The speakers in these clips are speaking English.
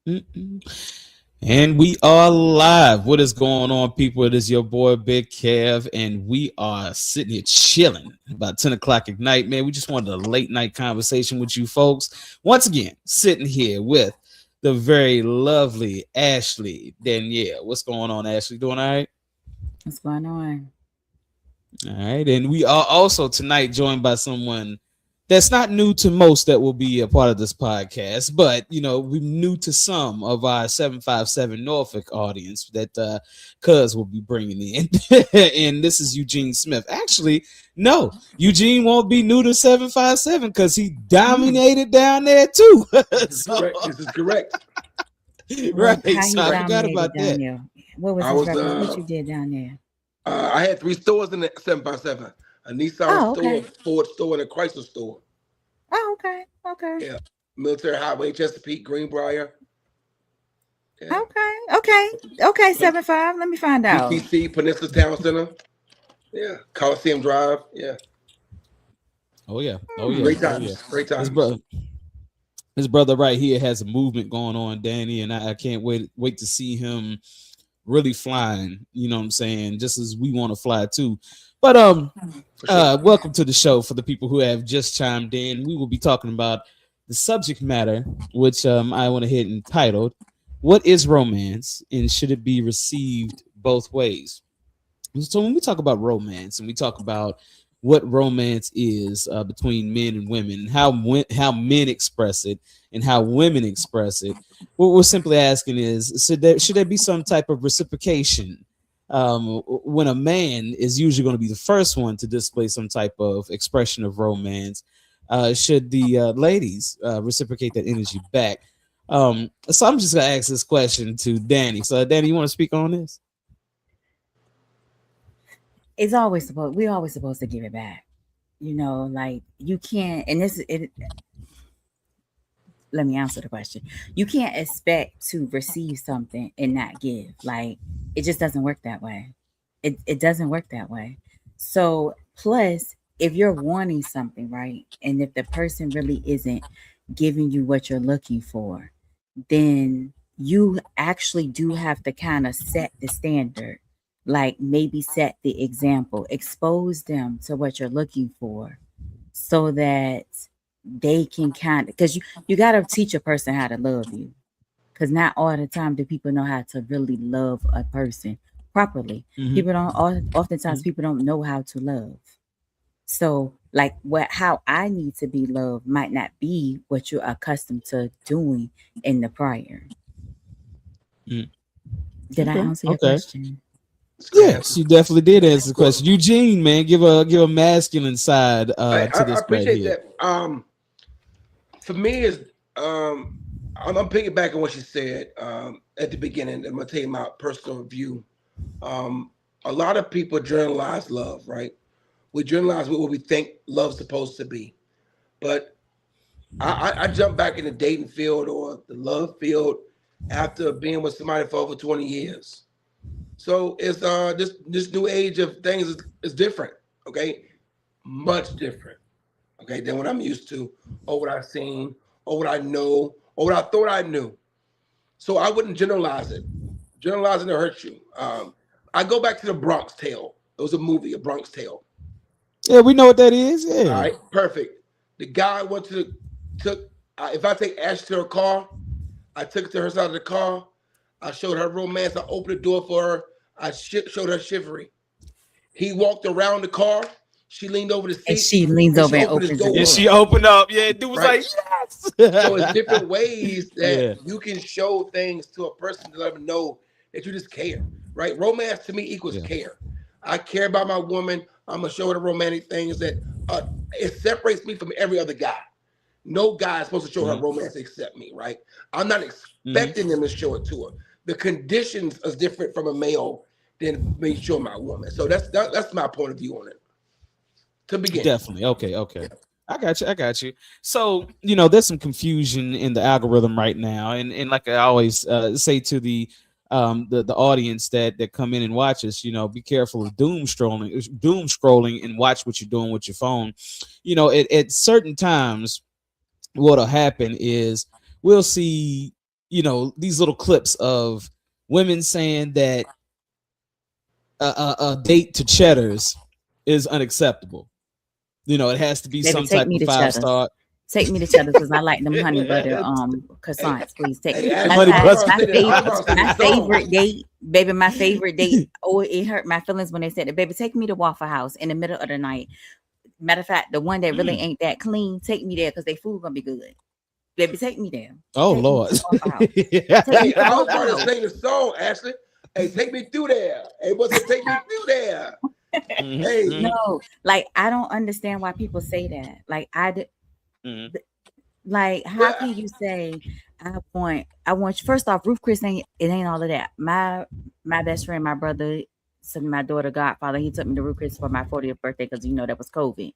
Mm-mm. And we are live. What is going on, people? It is your boy Big Kev, and we are sitting here chilling about 10 o'clock at night. Man, we just wanted a late night conversation with you folks. Once again, sitting here with the very lovely Ashley Danielle. What's going on, Ashley? Doing all right? What's going on? All right. And we are also tonight joined by someone that's not new to most that will be a part of this podcast, but we're new to some of our 757 Norfolk audience that Cuz will be bringing in. And this is Eugene Smith. Actually, no, Eugene won't be new to 757 because he dominated down there too. This is So, correct. This is correct. Well, right. how So he I forgot dominated about down that. there? What was I his was reference? What you did down there? I had three stores in the 757. A Nissan Oh, store, a okay. Ford store, and a Chrysler store. Oh, okay. Okay. Yeah. Military Highway, Chesapeake, Greenbrier. Yeah. Okay. Okay. Okay. 7-5. Let me find out. PTC, Peninsula Town Center. Yeah. Coliseum Drive. Yeah. Oh yeah. Oh yeah. Great Oh yeah. times. Great His times. brother. His brother right here has a movement going on, Danny, and I can't wait to see him really flying. You know what I'm saying? Just as we want to fly too. But For sure. welcome to the show for the people who have just chimed in. We will be talking about the subject matter, which I went ahead and titled, "What is romance and should it be received both ways?" So when we talk about romance and we talk about what romance is between men and women, how men express it and how women express it, what we're simply asking is, should there be some type of reciprocation when a man is usually going to be the first one to display some type of expression of romance? Should the ladies reciprocate that energy back? So I'm just gonna ask this question to Danny. So Danny, you want to speak on this? It's always supposed. We're always supposed to give it back. Like you can't. And this. It. Let me answer the question. You can't expect to receive something and not give. Like it just doesn't work that way. It doesn't work that way. So plus, if you're wanting something, right, and if the person really isn't giving you what you're looking for, then you actually do have to kind of set the standard, like maybe set the example, expose them to what you're looking for so that they can kind of, because you got to teach a person how to love you, because not all the time do people know how to really love a person properly. Mm-hmm. People don't, oftentimes people don't know how to love. So like how I need to be loved might not be what you're accustomed to doing in the prior. Mm. Did I Okay. answer your Okay. question? It's great Yes, answer. you definitely did answer the Well, question. Eugene, man, give a masculine side to I this right appreciate here. that. For me, is I'm piggybacking what she said at the beginning. I'm gonna tell you my personal view. Um, a lot of people journalize love, right? We journalize what we think love's supposed to be, but I jumped back in the dating field or the love field after being with somebody for over 20 years. So it's this new age of things is different, okay? Much different, okay, than what I'm used to, or what I've seen, or what I know, or what I thought I knew. So I wouldn't generalize it. Generalizing it hurts you. I go back to the Bronx Tale. It was a movie, a Bronx Tale. Yeah, we know what that is. All Yeah. right, perfect. The guy went to took. If I take Ash to her car, I took her to her side of the car. I showed her romance. I opened the door for her. I showed her chivalry. He walked around the car. She leaned over the And seat, she leans and she over and opened his opens the door And for door. she him. opened up. Yeah, dude was Right. like, yes. So it's different ways that Yeah. you can show things to a person to let them know that you just care. Right? Romance to me equals Yeah. care. I care about my woman. I'm gonna show her the romantic things that it separates me from every other guy. No guy is supposed to show her Mm-hmm. romance except me, right? I'm not Mm-hmm. expecting them to show it to her. The conditions is different from a male than me showing my woman. So that's my point of view on it to begin. Definitely. Okay. Okay. I got you. I got you. So, there's some confusion in the algorithm right now. And like I always say to the audience that come in and watch us, be careful of doom scrolling and watch what you're doing with your phone. At certain times, what'll happen is we'll see these little clips of women saying that a date to Cheddar's is unacceptable. It has to be Baby, some take type me of to Cheddar's. 5-star. Take me to Cheddar's because I like them honey butter croissants. Please take me. Honey butter. My favorite date, baby. My favorite date. Oh, it hurt my feelings when they said that. Baby, take me to Waffle House in the middle of the night. Matter of fact, the one that really ain't that clean, take me there because they food gonna be good. Baby, take me there. Oh Take Lord. me to Waffle House. Hey, I was trying to sing the song, Ashley. Hey, take me through there. Hey, what's it? Take me through there. Hey, No, like I don't understand why people say that. Like like how can you say I want first off, Ruth Chris ain't all of that. My best friend, my brother, my daughter godfather, he took me to Ruth Chris for my 40th birthday because that was COVID.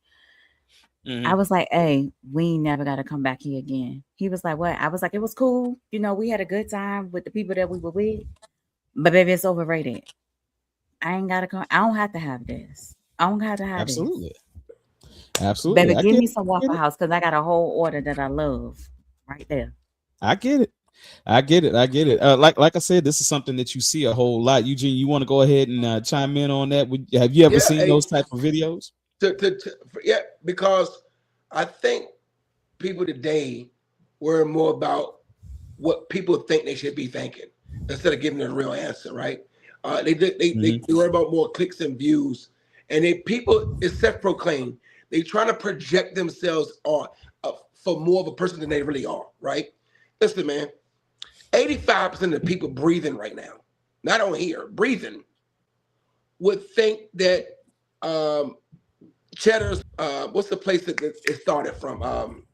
I was like, hey, we ain't never gotta come back here again. He was like, what? I was like, it was cool. We had a good time with the people that we were with. But baby, it's overrated. I ain't gotta come. I don't have to have this. I don't have to have Absolutely. this. Absolutely. Baby, give me some Waffle House because I got a whole order that I love right there. I get it. Like I said, this is something that you see a whole lot. Eugene, you want to go ahead and chime in on that? Have you ever seen those type of videos? Because I think people today worry more about what people think they should be thinking instead of giving a real answer, right? They worry about more clicks and views, and people is self-proclaimed. They trying to project themselves on for more of a person than they really are, right? Listen, man, 85% of the people breathing right now, not on here, breathing, would think that Cheddar's, what's the place that it started from?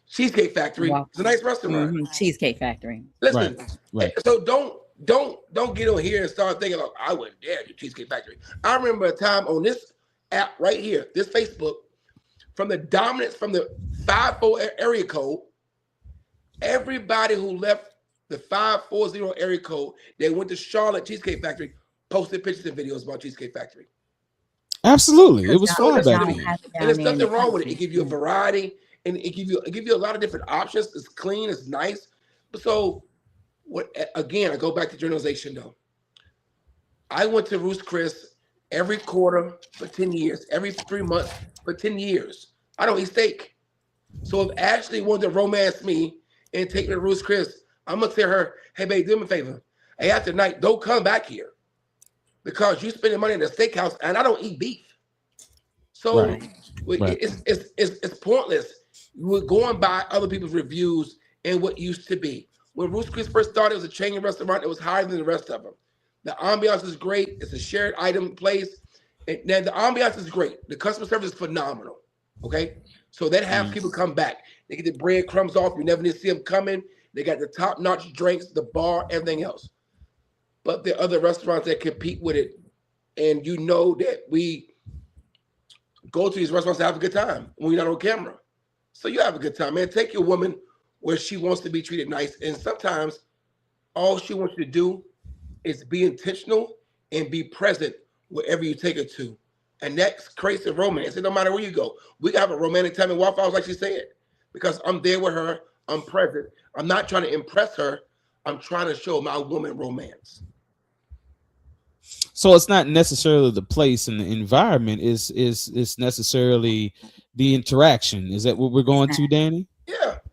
Cheesecake Factory. It's a nice restaurant. Cheesecake Factory. Listen, right. So don't get on here and start thinking like I wouldn't dare do Cheesecake Factory. I remember a time on this app right here, this Facebook, from the dominance from the 540 area code, everybody who left the 540 area code, they went to Charlotte Cheesecake Factory, posted pictures and videos about Cheesecake Factory. Absolutely, it was fun back then. And there's nothing wrong with it. It gives you a variety, and it give you a lot of different options. It's clean, it's nice. So, what again? I go back to generalization though. I went to Ruth's Chris every quarter for 10 years, every 3 months for 10 years. I don't eat steak. So if Ashley wanted to romance me and take me to Ruth's Chris, I'm gonna tell her, hey babe, do me a favor. Hey, after night, don't come back here because you spending money in a steakhouse and I don't eat beef. So it's pointless. We're going by other people's reviews and what used to be. When Ruth's Chris first started, it was a chain restaurant. It was higher than the rest of them. The ambiance is great. It's a shared item place. And then the ambiance is great. The customer service is phenomenal. Okay. So that have people come back. They get the breadcrumbs off. You never need to see them coming. They got the top-notch drinks, the bar, everything else. But there are other restaurants that compete with it. And you know that we go to these restaurants to have a good time when you're not on camera. So you have a good time, man. Take your woman where she wants to be treated nice. And sometimes all she wants you to do is be intentional and be present wherever you take her to. And that creates a romance. It don't matter where you go. We can have a romantic time in Waffle House, like she said, because I'm there with her. I'm present. I'm not trying to impress her. I'm trying to show my woman romance. So it's not necessarily the place and the environment. Is necessarily the interaction. Is that what we're going to, Danny?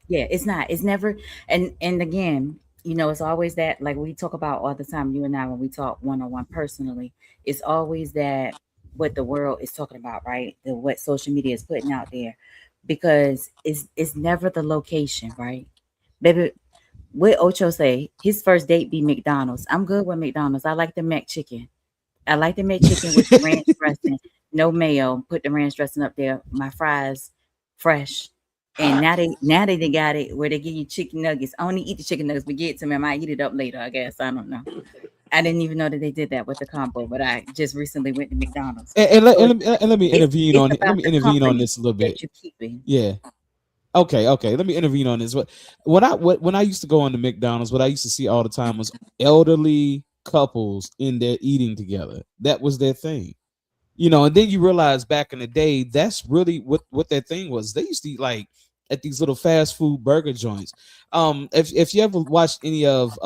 Yeah, it's not. It's never. And again, it's always that, like we talk about all the time, you and I, when we talk one-on-one personally, it's always that what the world is talking about, right? What social media is putting out there, because it's never the location, right? Baby, what Ocho say, his first date be McDonald's. I'm good with McDonald's. I like the McChicken. I like the McChicken with the ranch dressing, no mayo. Put the ranch dressing up there. My fries fresh. And now they got it where they give you chicken nuggets. I only eat the chicken nuggets, but get it to me. I might eat it up later, I guess. I don't know. I didn't even know that they did that with the combo, but I just recently went to McDonald's. And let me intervene on this a little bit. Yeah. Okay. Let me intervene on this. When I used to go on to McDonald's, what I used to see all the time was elderly couples in there eating together. That was their thing. And then you realize back in the day, that's really what their thing was. They used to eat like at these little fast food burger joints. If you ever watched any of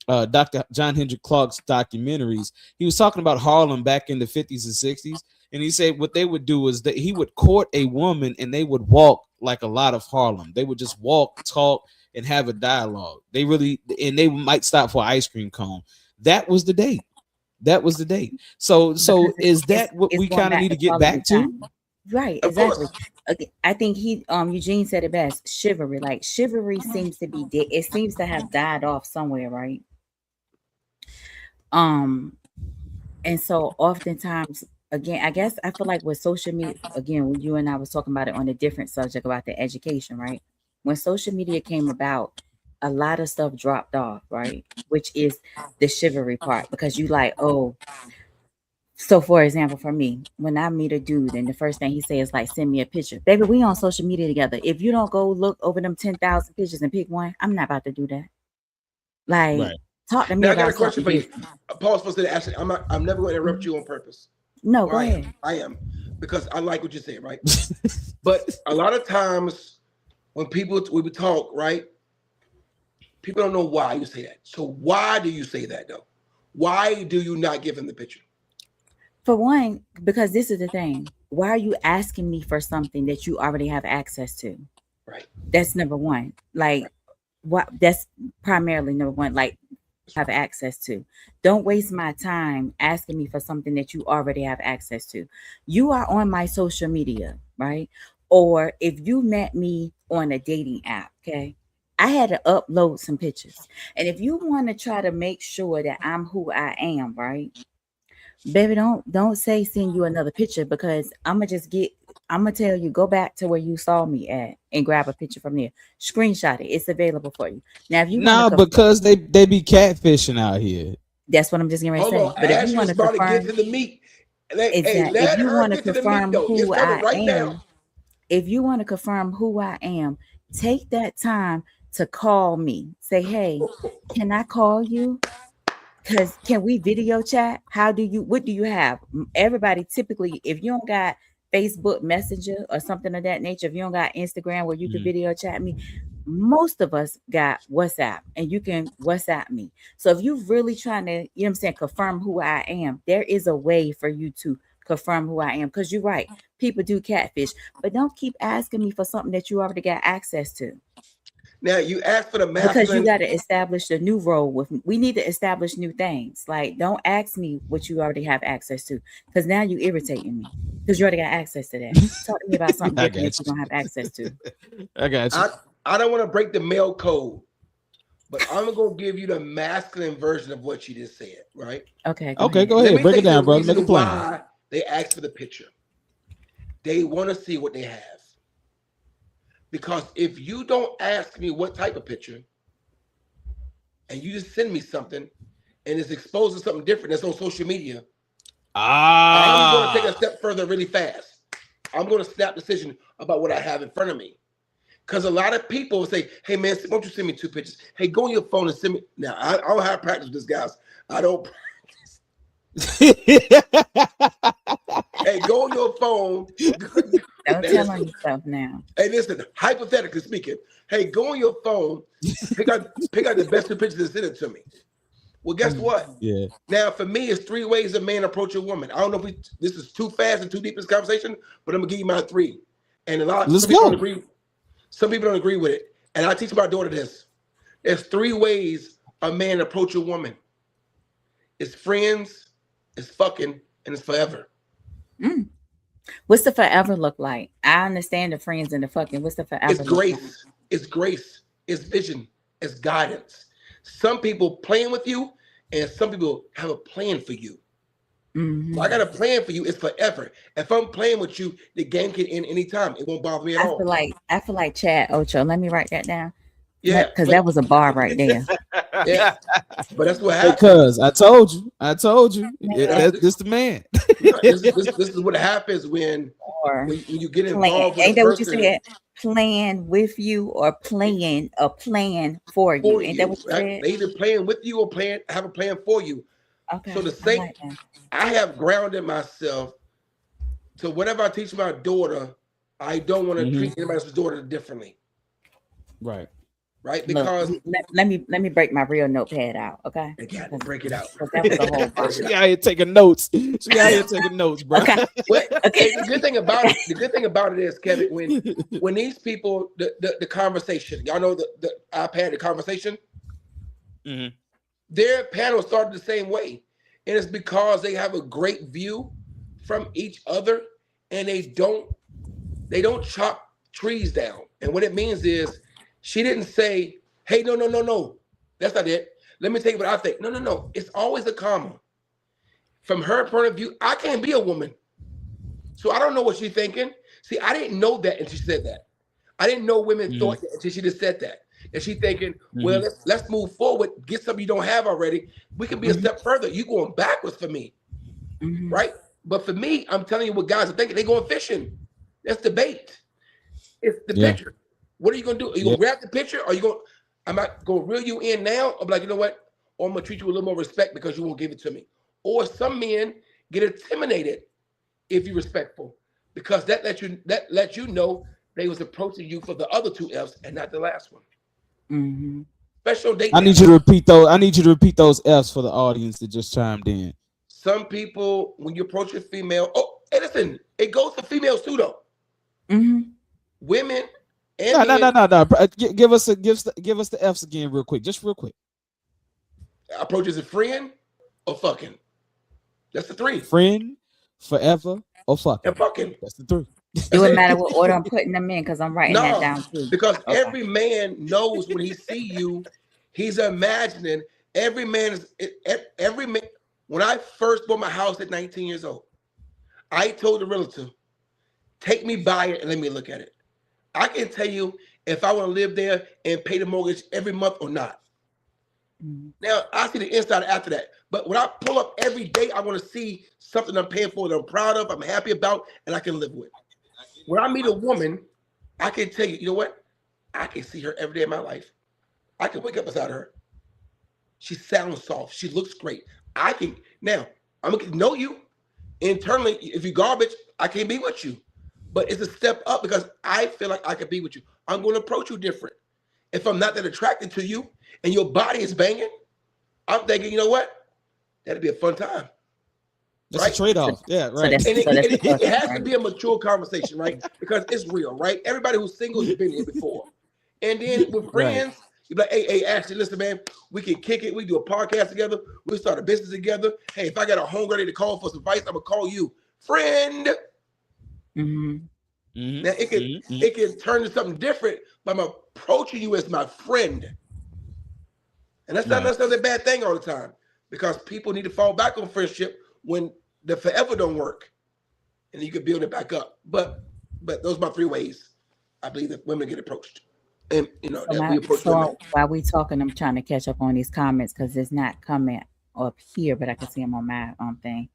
Dr. John Hendrik Clark's documentaries, he was talking about Harlem back in the 50s and 60s. And he said what they would do is that he would court a woman and they would walk like a lot of Harlem. They would just walk, talk, and have a dialogue. They might stop for an ice cream cone. That was the date. That was the date. So is that what we kind of need to get back to? Right, exactly. I think Eugene said it best. Chivalry, like chivalry seems to be dead. It seems to have died off somewhere, right? And so oftentimes, again, I guess I feel like with social media, again, when you and I was talking about it on a different subject about the education, right? When social media came about, a lot of stuff dropped off, right? Which is the chivalry part, because you like, oh, so for example, for me, when I meet a dude and the first thing he says is like, send me a picture. Baby, we on social media together. If you don't go look over them 10,000 pictures and pick one, I'm not about to do that. Like, Right. talk to me Now, I about got a question for you. something Paul's supposed to ask. I'm never going to interrupt you on purpose. No, go I ahead. am. I am, because I like what you said, right? But a lot of times when we would talk, right? People don't know why you say that. So why do you say that though? Why do you not give him the picture? For one, because this is the thing. Why are you asking me for something that you already have access to? Right. That's number one. Like, what? That's primarily number one. Like, have access to. Don't waste my time asking me for something that you already have access to. You are on my social media, right? Or if you met me on a dating app, okay? I had to upload some pictures. And if you want to try to make sure that I'm who I am, right? Baby, don't say send you another picture, because I'm gonna tell you, go back to where you saw me at and grab a picture from there. Screenshot it. It's available for you. Now, if you because they be catfishing out here. that's what I'm just gonna say. Hold on. But if you Ashley's want to about to get confirm, to the meat. exactly, if Let you her want to get to the meat confirm though. It's who coming I right am, now. if you want to confirm who I am, take that time to call me. Say, hey, can I call you? Because can we video chat? What do you have? Everybody typically, if you don't got Facebook Messenger or something of that nature, if you don't got Instagram where you can video chat me, most of us got WhatsApp, and you can WhatsApp me. So if you're really trying to, you know what I'm saying, confirm who I am, there is a way for you to confirm who I am. Because you're right, people do catfish, but don't keep asking me for something that you already got access to. Now you ask for the masculine. Because you got to establish a new role with me. We need to establish new things. Like, don't ask me what you already have access to, because now you irritating me because you already got access to that. Talk to me about something different that you don't have access to. I got you. I don't want to break the male code, but I'm gonna give you the masculine version of what you just said, right? Okay. Go ahead. Break it down, brother. Make a plan. Why they ask for the picture. They want to see what they have. Because if you don't ask me what type of picture, and you just send me something, and it's exposing something different that's on social media, I'm going to take a step further really fast. I'm going to snap decision about what I have in front of me. Because a lot of people will say, hey, man, why don't you send me 2 pictures? Hey, go on your phone and send me. Now, I don't have practice with this, guys. I don't practice. Hey, go on your phone. Don't tell on yourself now. Hey, listen, hypothetically speaking, hey, go on your phone, pick out the best 2 pictures and send it to me. Well, guess what? Yeah. Now, for me, it's 3 ways a man approach a woman. I don't know if this is too fast and too deep in this conversation, but I'm gonna give you my 3. And some people don't agree. Some people don't agree with it. And I teach my daughter this. There's 3 ways a man approach a woman. It's friends, it's fucking, and it's forever. What's the forever look like? I understand the friends and the fucking. What's the forever? It's grace. Like? It's grace. It's vision. It's guidance. Some people playing with you, and some people have a plan for you. Mm-hmm. Well, I got a plan for you. It's forever. If I'm playing with you, the game can end anytime. It won't bother me at all. I feel like Chad Ocho. Let me write that down. Yeah, because that was a bar right there. Yeah, but that's what happens. Because I told you. This the man. This is what happens when you get involved with ain't a that what you person. said? Plan with you or playing a plan for you. Ain't that what you said? They either playing with you or have a plan for you. Okay. So the same, I have grounded myself to whatever I teach my daughter I don't want to Mhm. treat anybody's daughter differently, Right. right? Look, Because let me break my real notepad out, okay? they got to break it out. Because that was a whole bunch. She out here taking notes. She out here taking notes, bro. Okay. Well, Okay. the good thing about it, is, Kevin, when these people, the conversation, y'all know the iPad, the conversation, Mhm. their panel started the same way, and it's because they have a great view from each other, and they don't chop trees down. And what it means is, she didn't say, "Hey, no, that's not it. Let me tell you what I think." No. It's always a comma. From her point of view, I can't be a woman. So I don't know what she's thinking. See, I didn't know that until she said that. I didn't know women thought that until she just said that. And she thinking, well, let's move forward, get something you don't have already. We can be a step further. You going backwards for me, right? But for me, I'm telling you what guys are thinking. They going fishing. That's the bait. It's the picture. What are you gonna do? Are you gonna grab the picture? Or are you gonna? I'm not gonna reel you in now. I'm like, you know what? Or I'm gonna treat you with a little more respect because you won't give it to me. Or some men get intimidated if you're respectful, because that lets you know they was approaching you for the other two F's and not the last one. Special date. I need you to repeat those. I need you to repeat those F's for the audience that just chimed in. Some people, when you approach a female, hey, listen, it goes for females too, though. Women and No. Give us the F's again, real quick, just real quick. Approach as a friend or fucking. That's the three. Friend, forever, or fucking. And fucking. That's the three. It wouldn't matter what order I'm putting them in, because I'm writing that down too. Because every man knows when he see you, he's imagining. Every man. When I first bought my house at 19 years old, I told the realtor, take me by it and let me look at it. I can tell you if I want to live there and pay the mortgage every month or not. Now, I see the inside after that. But when I pull up every day, I want to see something I'm paying for that I'm proud of, I'm happy about, and I can live with. When I meet a woman, I can tell you, you know what? I can see her every day of my life. I can wake up beside her. She sounds soft. She looks great. Now, I'm going to know you. Internally, if you're garbage, I can't be with you. But it's a step up because I feel like I can be with you. I'm going to approach you different. If I'm not that attracted to you and your body is banging, I'm thinking, you know what? That'd be a fun time. That's a trade-off. Yeah, right. So it has to be a mature conversation, right? Because it's real, right? Everybody who's single has been here before. And then with friends, you're like, hey, Ashley, listen, man, we can kick it. We do a podcast together. We'll start a business together. Hey, if I got a homegirl to call for some advice, I'm going to call you. Friend. Now, it can turn to something different, but I'm approaching you as my friend. And that's not a bad thing all the time, because people need to fall back on friendship when the forever don't work, and you can build it back up. But those are my three ways I believe that women get approached, and we approach women. While we talking, I'm trying to catch up on these comments because it's not coming up here, but I can see them on my thing.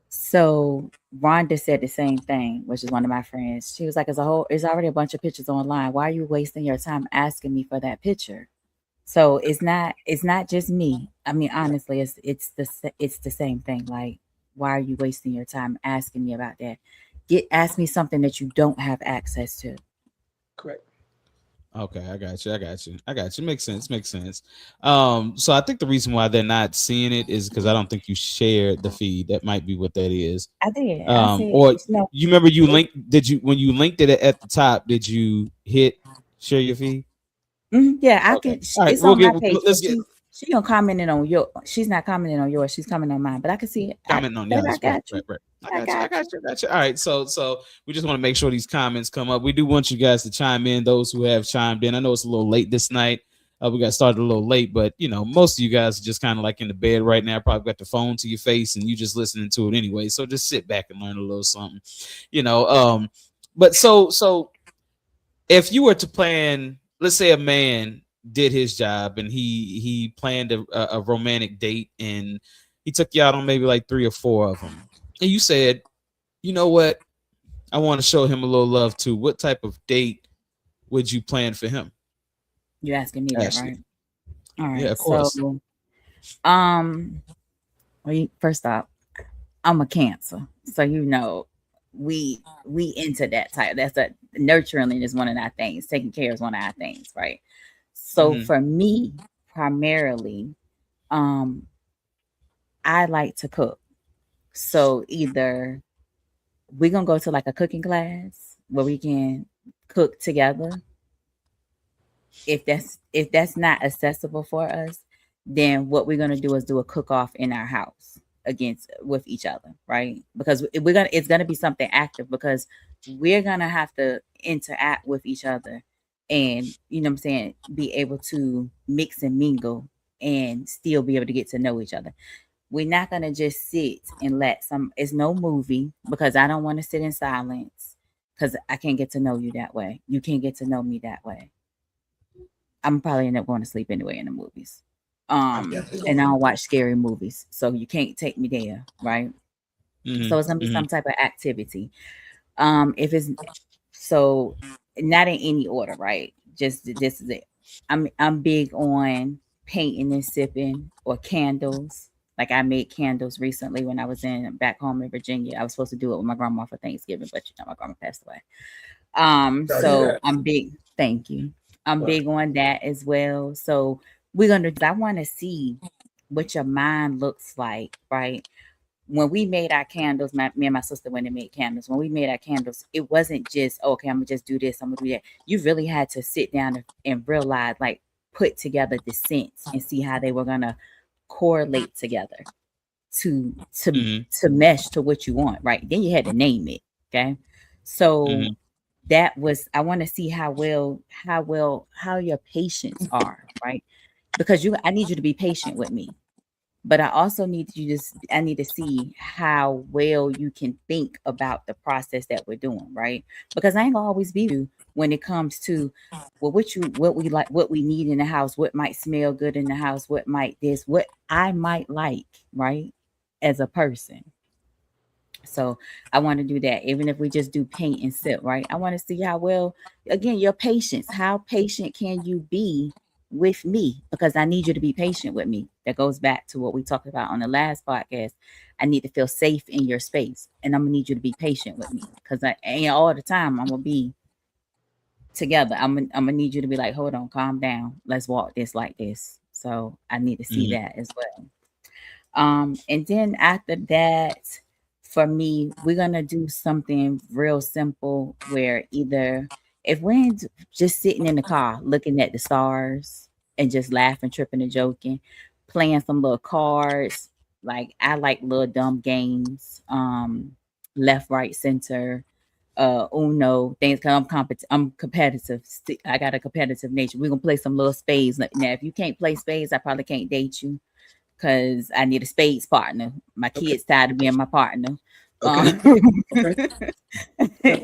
So Rhonda said the same thing, which is one of my friends. She was like, "It's already a bunch of pictures online. Why are you wasting your time asking me for that picture?" So it's not just me. I mean, honestly, it's the same thing. Like, why are you wasting your time asking me about that? Ask me something that you don't have access to. Correct. Okay, I got you. Makes sense. So I think the reason why they're not seeing it is because I don't think you shared the feed. That might be what that is. I did. Or you remember you linked? When you linked it at the top? Did you hit share your feed? Yeah, I can. All right, it's on my page. She gonna comment on your. She's not commenting on yours. She's commenting on mine. But I can see it. Comment on yours. Right. I got you. All right. So we just want to make sure these comments come up. We do want you guys to chime in. Those who have chimed in. I know it's a little late this night. We got started a little late, but most of you guys are just kind of like in the bed right now. Probably got the phone to your face and you just listening to it anyway. So just sit back and learn a little something. But so if you were to plan, let's say a man did his job and he planned a romantic date and he took you out on maybe like 3 or 4 of them, and you said, you know what, I want to show him a little love too. What type of date would you plan for him? You're asking me that, right? All right. Yeah, of course. So, first off, I'm a Cancer, so we into that type. That's a nurturing is one of our things. Taking care is one of our things, right? So Mhm. for me, primarily, um, I like to cook. So either we're gonna go to like a cooking class where we can cook together. If that's not accessible for us, then what we're gonna do is do a cook off in our house against with each other, right? Because it's gonna be something active because we're gonna have to interact with each other and you know what I'm saying, be able to mix and mingle and still be able to get to know each other. We're not gonna just sit and let some. It's no movie because I don't want to sit in silence because I can't get to know you that way. You can't get to know me that way. I'm probably end up going to sleep anyway in the movies. I'm definitely And I going. don't watch scary movies, so you can't take me there, right? So Mhm. it's gonna be Mhm. some type of activity. If it's so not in any order, right? Just this is it. I'm big on painting and sipping or candles. Like I made candles recently when I was in back home in Virginia. I was supposed to do it with my grandma for Thanksgiving, but you know my grandma passed away. Sorry to hear So that. I'm big. Thank you. I'm Well, big on that as well. So we're gonna. I want to see what your mind looks like, right? When we made our candles, me and my sister went and made candles. When we made our candles, it wasn't just okay. I'm gonna just do this. I'm gonna do that. You really had to sit down and realize, like, put together the scents and see how they were gonna correlate together to to Mhm. to mesh to what you want, right? Then you had to name it. Okay, so Mhm. that was I want to see how your patients are, right? Because I need you to be patient with me, but I also need I need to see how well you can think about the process that we're doing, right? Because I ain't gonna always be with you when it comes to well, what we like, what we need in the house, what might smell good in the house, what I might like, right? As a person. So I want to do that, even if we just do paint and sip, right? I want to see how well, again, your patience. How patient can you be with me? Because I need you to be patient with me. That goes back to what we talked about on the last podcast. I need to feel safe in your space, and I'm gonna need you to be patient with me because I ain't all the time. I'm gonna be together. I'm gonna need you to be like, hold on, calm down. Let's walk this like this. So I need to see Mhm. that as well. And then after that, for me, we're gonna do something real simple where either if we're just sitting in the car looking at the stars and just laughing, tripping, and joking, playing some little cards. Like I like little dumb games, left, right, center, Uno things. Cause I'm competitive. I got a competitive nature. We're gonna play some little spades. Now, if you can't play spades, I probably can't date you because I need a spades partner. My okay, kids tired of being my partner. okay, Um, okay. Yeah.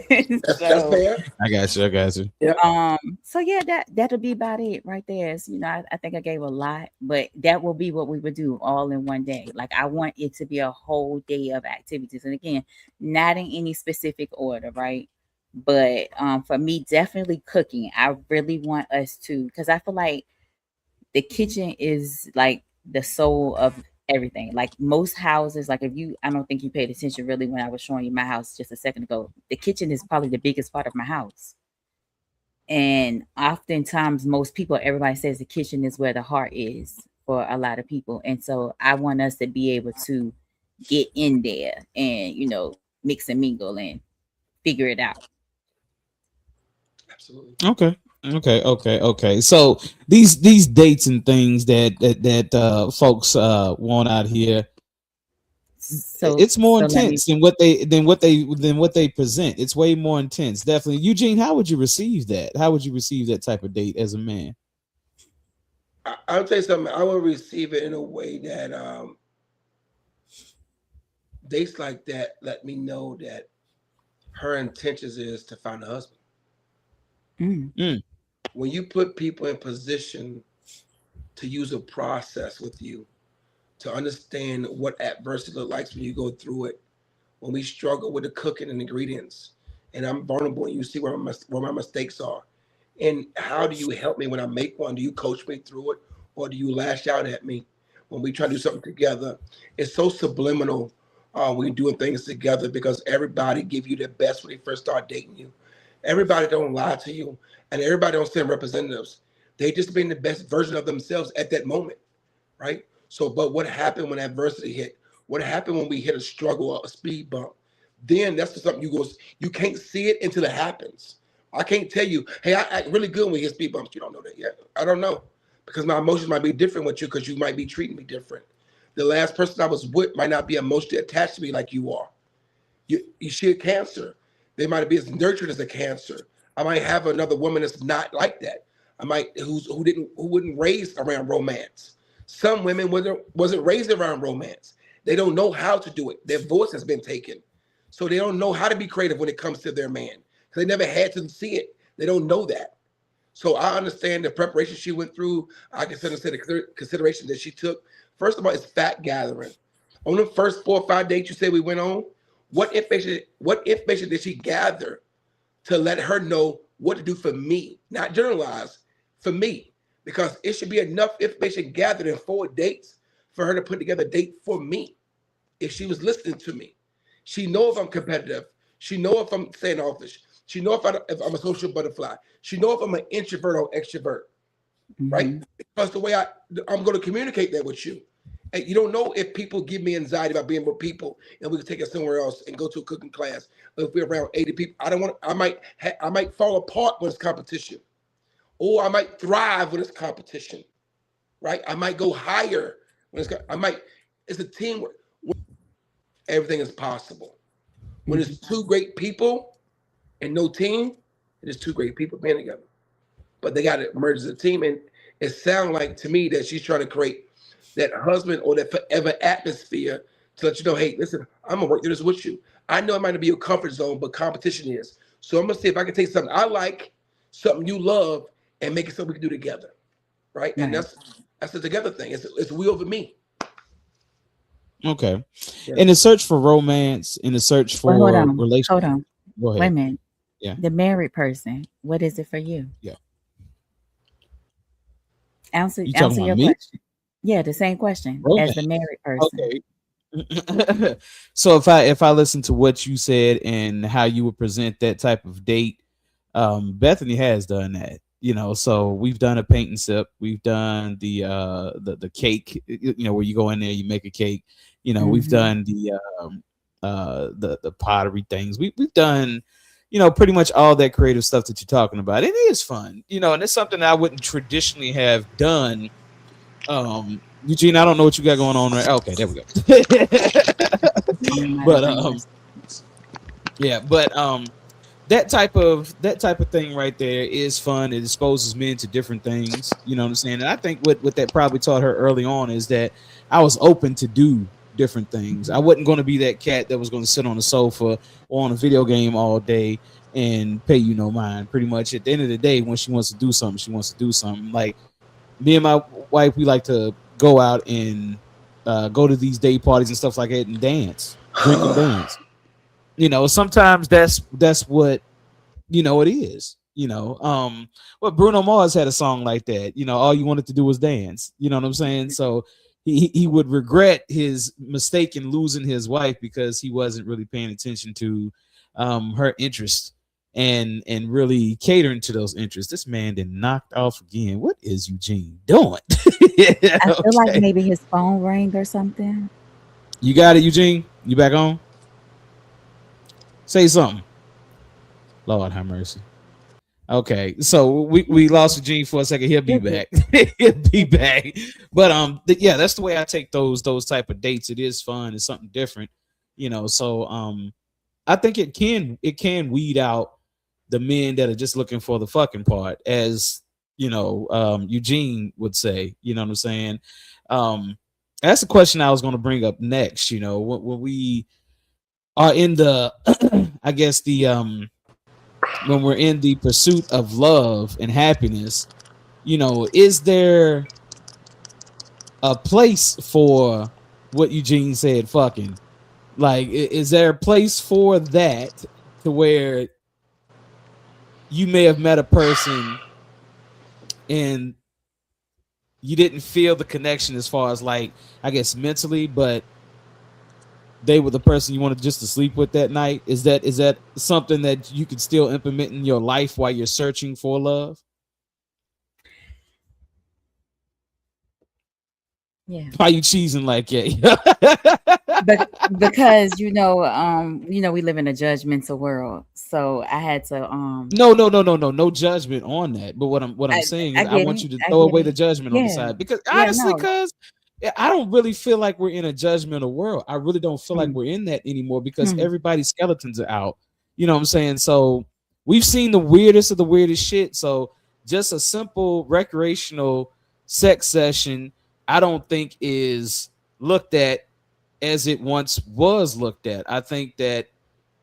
That's so fair. I got you. I got you. Yeah. so yeah, that'll be about it right there. So, I think I gave a lot, but that will be what we would do all in one day. Like I want it to be a whole day of activities. And again, not in any specific order, right? But for me, definitely cooking. I really want us to because I feel like the kitchen is like the soul of everything. Like most houses, like if you, I don't think you paid attention really when I was showing you my house just a second ago. The kitchen is probably the biggest part of my house. And oftentimes, most people, everybody says the kitchen is where the heart is for a lot of people. And so I want us to be able to get in there and, mix and mingle and figure it out. Absolutely. Okay. Okay. So these dates and things that folks want out here, So, it's more so let me intense than what they present. It's way more intense. Definitely. Eugene, how would you receive that? How would you receive that type of date as a man? I'll tell you something. I will receive it in a way that dates like that let me know that her intentions is to find a husband. mm, Mm, When you put people in position to use a process with you, to understand what adversity looks like when you go through it, when we struggle with the cooking and ingredients, and I'm vulnerable, and you see where my mistakes are, and how do you help me when I make one? Do you coach me through it, or do you lash out at me when we try to do something together? It's so subliminal We're doing things together because everybody give you their best when they first start dating you. Everybody don't lie to you, and everybody don't send representatives. They just being the best version of themselves at that moment, right? So, but what happened when adversity hit? What happened when we hit a struggle or a speed bump? Then that's something you can't see it until it happens. I can't tell you, hey, I act really good when we hit speed bumps. You don't know that yet. I don't know because my emotions might be different with you because you might be treating me different. The last person I was with might not be emotionally attached to me like you are. You see a cancer. They might be as nurtured as a cancer. I might have another woman that's not like that. I might who wouldn't raise around romance. Some women wasn't raised around romance. They don't know how to do it. Their voice has been taken. So they don't know how to be creative when it comes to their man. Because they never had to see it. They don't know that. So I understand the preparation she went through. I consider the consideration that she took. First of all, it's fact gathering. On the first 4 or 5 dates you said we went on, what information did she gather to let her know what to do for me? Not generalize, for me. Because it should be enough information gathered in 4 dates for her to put together a date for me. If she was listening to me. She knows I'm competitive. She knows if I'm standoffish. She knows if I'm a social butterfly. She knows if I'm an introvert or extrovert, right? Because the way I'm going to communicate that with you. And you don't know if people give me anxiety about being with people and we can take it somewhere else and go to a cooking class. Or if we're around 80 people, I might fall apart when it's competition. Or I might thrive when it's competition, right? I might go higher when it's a teamwork. Everything is possible. When it's 2 great people and no team, it is 2 great people being together. But they got to merge as a team. And it sounds like to me that she's trying to create that husband or that forever atmosphere to let you know, hey, listen, I'm going to work through this with you. I know it might not be your comfort zone, but competition is. So I'm going to see if I can take something I like, something you love, and make it something we can do together, right? And that's a together thing. It's we over me. Okay. Yeah. In the search for romance, in the search for relationship. Hold on. Go ahead. Wait a minute. Yeah. The married person, what is it for you? Yeah. Answer your question. Yeah, the same question as the married person. Okay. So if I listen to what you said and how you would present that type of date, Bethany has done that. So we've done a paint and sip. We've done the cake, where you go in there, you make a cake. We've done the pottery things. We've done, pretty much all that creative stuff that you're talking about. It is fun, and it's something that I wouldn't traditionally have done. Eugene, I don't know what you got going on there. Okay, there we go. That type of thing right there is fun. It exposes men to different things. You know what I'm saying? And I think what that probably taught her early on is that I was open to do different things. I wasn't going to be that cat that was going to sit on the sofa or on a video game all day and pay you no mind. Pretty much at the end of the day, when she wants to do something, she wants to do something. Like me and my wife, we like to go out and go to these day parties and stuff like that and dance, drink and dance. Sometimes that's what it is. But Bruno Mars had a song like that. All you wanted to do was dance. You know what I'm saying? So he would regret his mistake in losing his wife because he wasn't really paying attention to her interests and really catering to those interests. This man then knocked off again. What is Eugene doing? I feel like maybe his phone rang or something. You got it, Eugene? You back on? Say something. Lord have mercy. Okay, so we lost Eugene for a second. He'll be back. He'll be back. But yeah, that's the way I take those type of dates. It is fun. It's something different, So I think it can weed out the men that are just looking for the fucking part, as Eugene would say. You know what I'm saying? That's the question I was going to bring up next. When we are in the, I guess when we're in the pursuit of love and happiness, is there a place for what Eugene said, fucking? Like, is there a place for that to where you may have met a person and you didn't feel the connection as far as, like, I guess mentally, but they were the person you wanted just to sleep with that night? Is that something that you can still implement in your life while you're searching for love? Yeah. Why you cheesing like But because we live in a judgmental world. So I had to no judgment on that. But what I'm saying I is, I get want it. you to I throw get away the it. judgment on the Yeah. side, because Yeah, honestly, no. because I don't really feel like we're in a judgmental world. I really don't feel like Mm, we're in that anymore, because mm, everybody's skeletons are out. You know what I'm saying? So we've seen the weirdest of the weirdest shit. So just a simple recreational sex session, I don't think is looked at as it once was looked at. I think that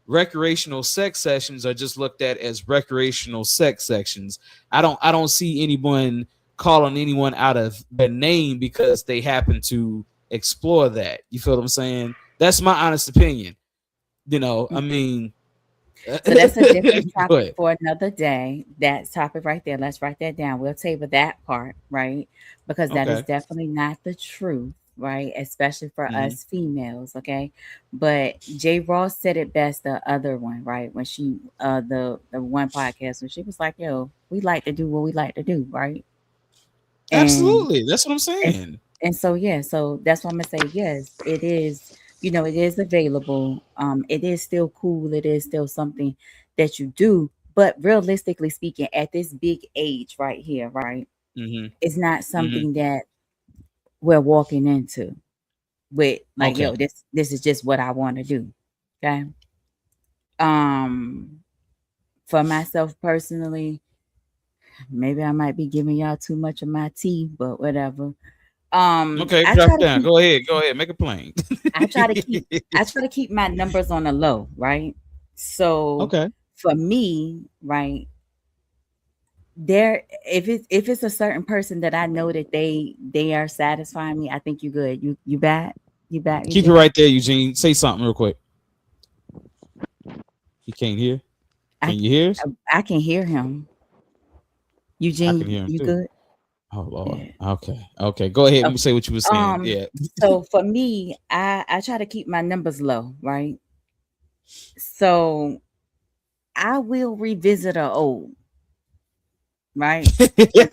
recreational sex sessions are just looked at as recreational sex sessions. I don't see anyone calling anyone out of their name because they happen to explore that. You feel what I'm saying? That's my honest opinion. I mm. mean, So that's a different go topic ahead. for another day. That topic right there. Let's write that down. We'll table that part, right? Because that is Okay. definitely not the truth, right? Especially for Hmm. us females, okay? But Jay Ross said it best the other one, right? When she the one podcast when she was like, yo, we like to do what we like to do, right? And Absolutely. That's what I'm and, saying. and so yeah, so that's why I'm gonna say yes, it is, it is available. It is still cool, it is still something that you do, but realistically speaking, at this big age right here, right, Hmm. it's not Hmm. something that we're walking into with like, Okay. yo, this is just what I want to do. Okay. Um for myself personally, maybe I might be giving y'all too much of my tea, but whatever. Okay. I Drop try it to down. keep Go ahead. Go ahead. Make it plain. I try to keep I try to keep my numbers on the low, right? So Okay. for me, right, there if it's a certain person that I know that they are satisfying me, I think you good. You back? You back, Keep it Eugene? right there, Eugene. Say something real quick. He can't hear. I Can you hear us? I can hear him. I Eugene, can hear him you too. good? Oh Lord. Yeah. Okay. Okay. Go ahead and Okay. say what you were saying. Yeah. So for me, I try to keep my numbers low, right? So I will revisit a old, right?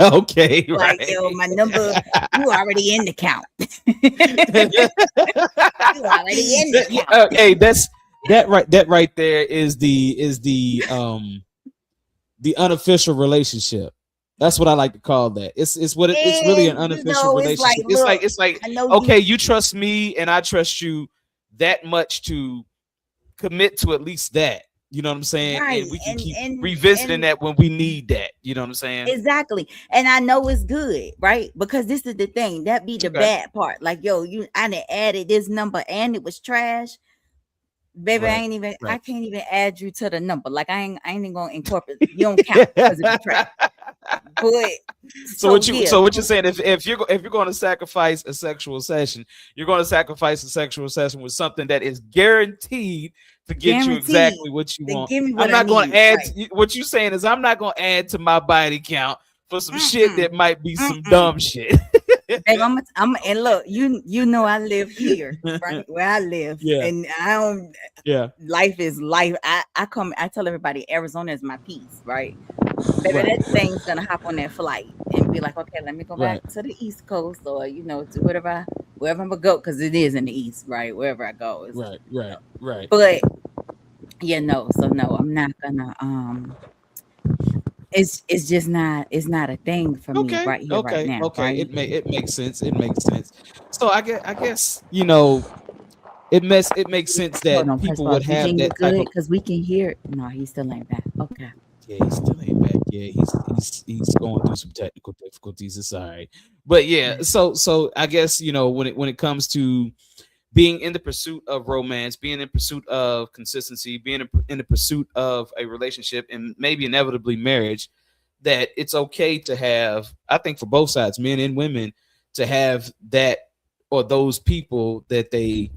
Okay. Like, Right. yo, my number, you already in the count. You already in the count. Hey, that right there is the unofficial relationship. That's what I like to call that. It's really an And unofficial it's like, relationship. It's like look, it's like I know okay, you. you trust me and I trust you that much to commit to at least that. You know what I'm saying? Right. And we can And keep and revisiting and that when we need that. You know what I'm saying? exactly. And I know it's good, right? Because this is the thing. That be the Okay. bad part. Like, yo, I done added this number and it was trash. Baby, Right. I Right. can't even add you to the number. Like I ain't even gonna incorporate, you don't count because it be trash. But So so what you yeah, so what you're saying, if you're going to sacrifice a sexual session, you're going to sacrifice a sexual session with something that is guaranteed to get you guaranteed exactly what you to want. give me I'm what I not going to need. add Right. what you're saying is I'm not going to add to my body count for some shit Mm-mm. that might be some Mm-mm. dumb shit. Babe, I'm and look, you know I live here, right? Where I live. Yeah. And I don't Yeah. life is life. I tell everybody Arizona is my peace, right? Baby, Right. that thing's gonna hop on that flight and be like, okay, let me go Right. back to the East Coast or to wherever I'm gonna go, because it is in the East, right? Wherever I go is, Right. Right. Right. but yeah, no, so no, I'm not gonna it's just not, it's not a thing for me Okay. right here, right Okay. now, Okay. right? It makes sense. It makes sense. So I guess it makes sense Hold that on, press people pause. would have Eugene, you that type good? of. Because we can hear. No, he still ain't back. Okay. Yeah, he still ain't back. Yeah, he's going through some technical difficulties. It's all right. But yeah, Yeah. so I guess when it comes to being in the pursuit of romance, being in pursuit of consistency, being in the pursuit of a relationship, and maybe inevitably marriage, that it's okay to have, I think for both sides, men and women, to have that or those people that they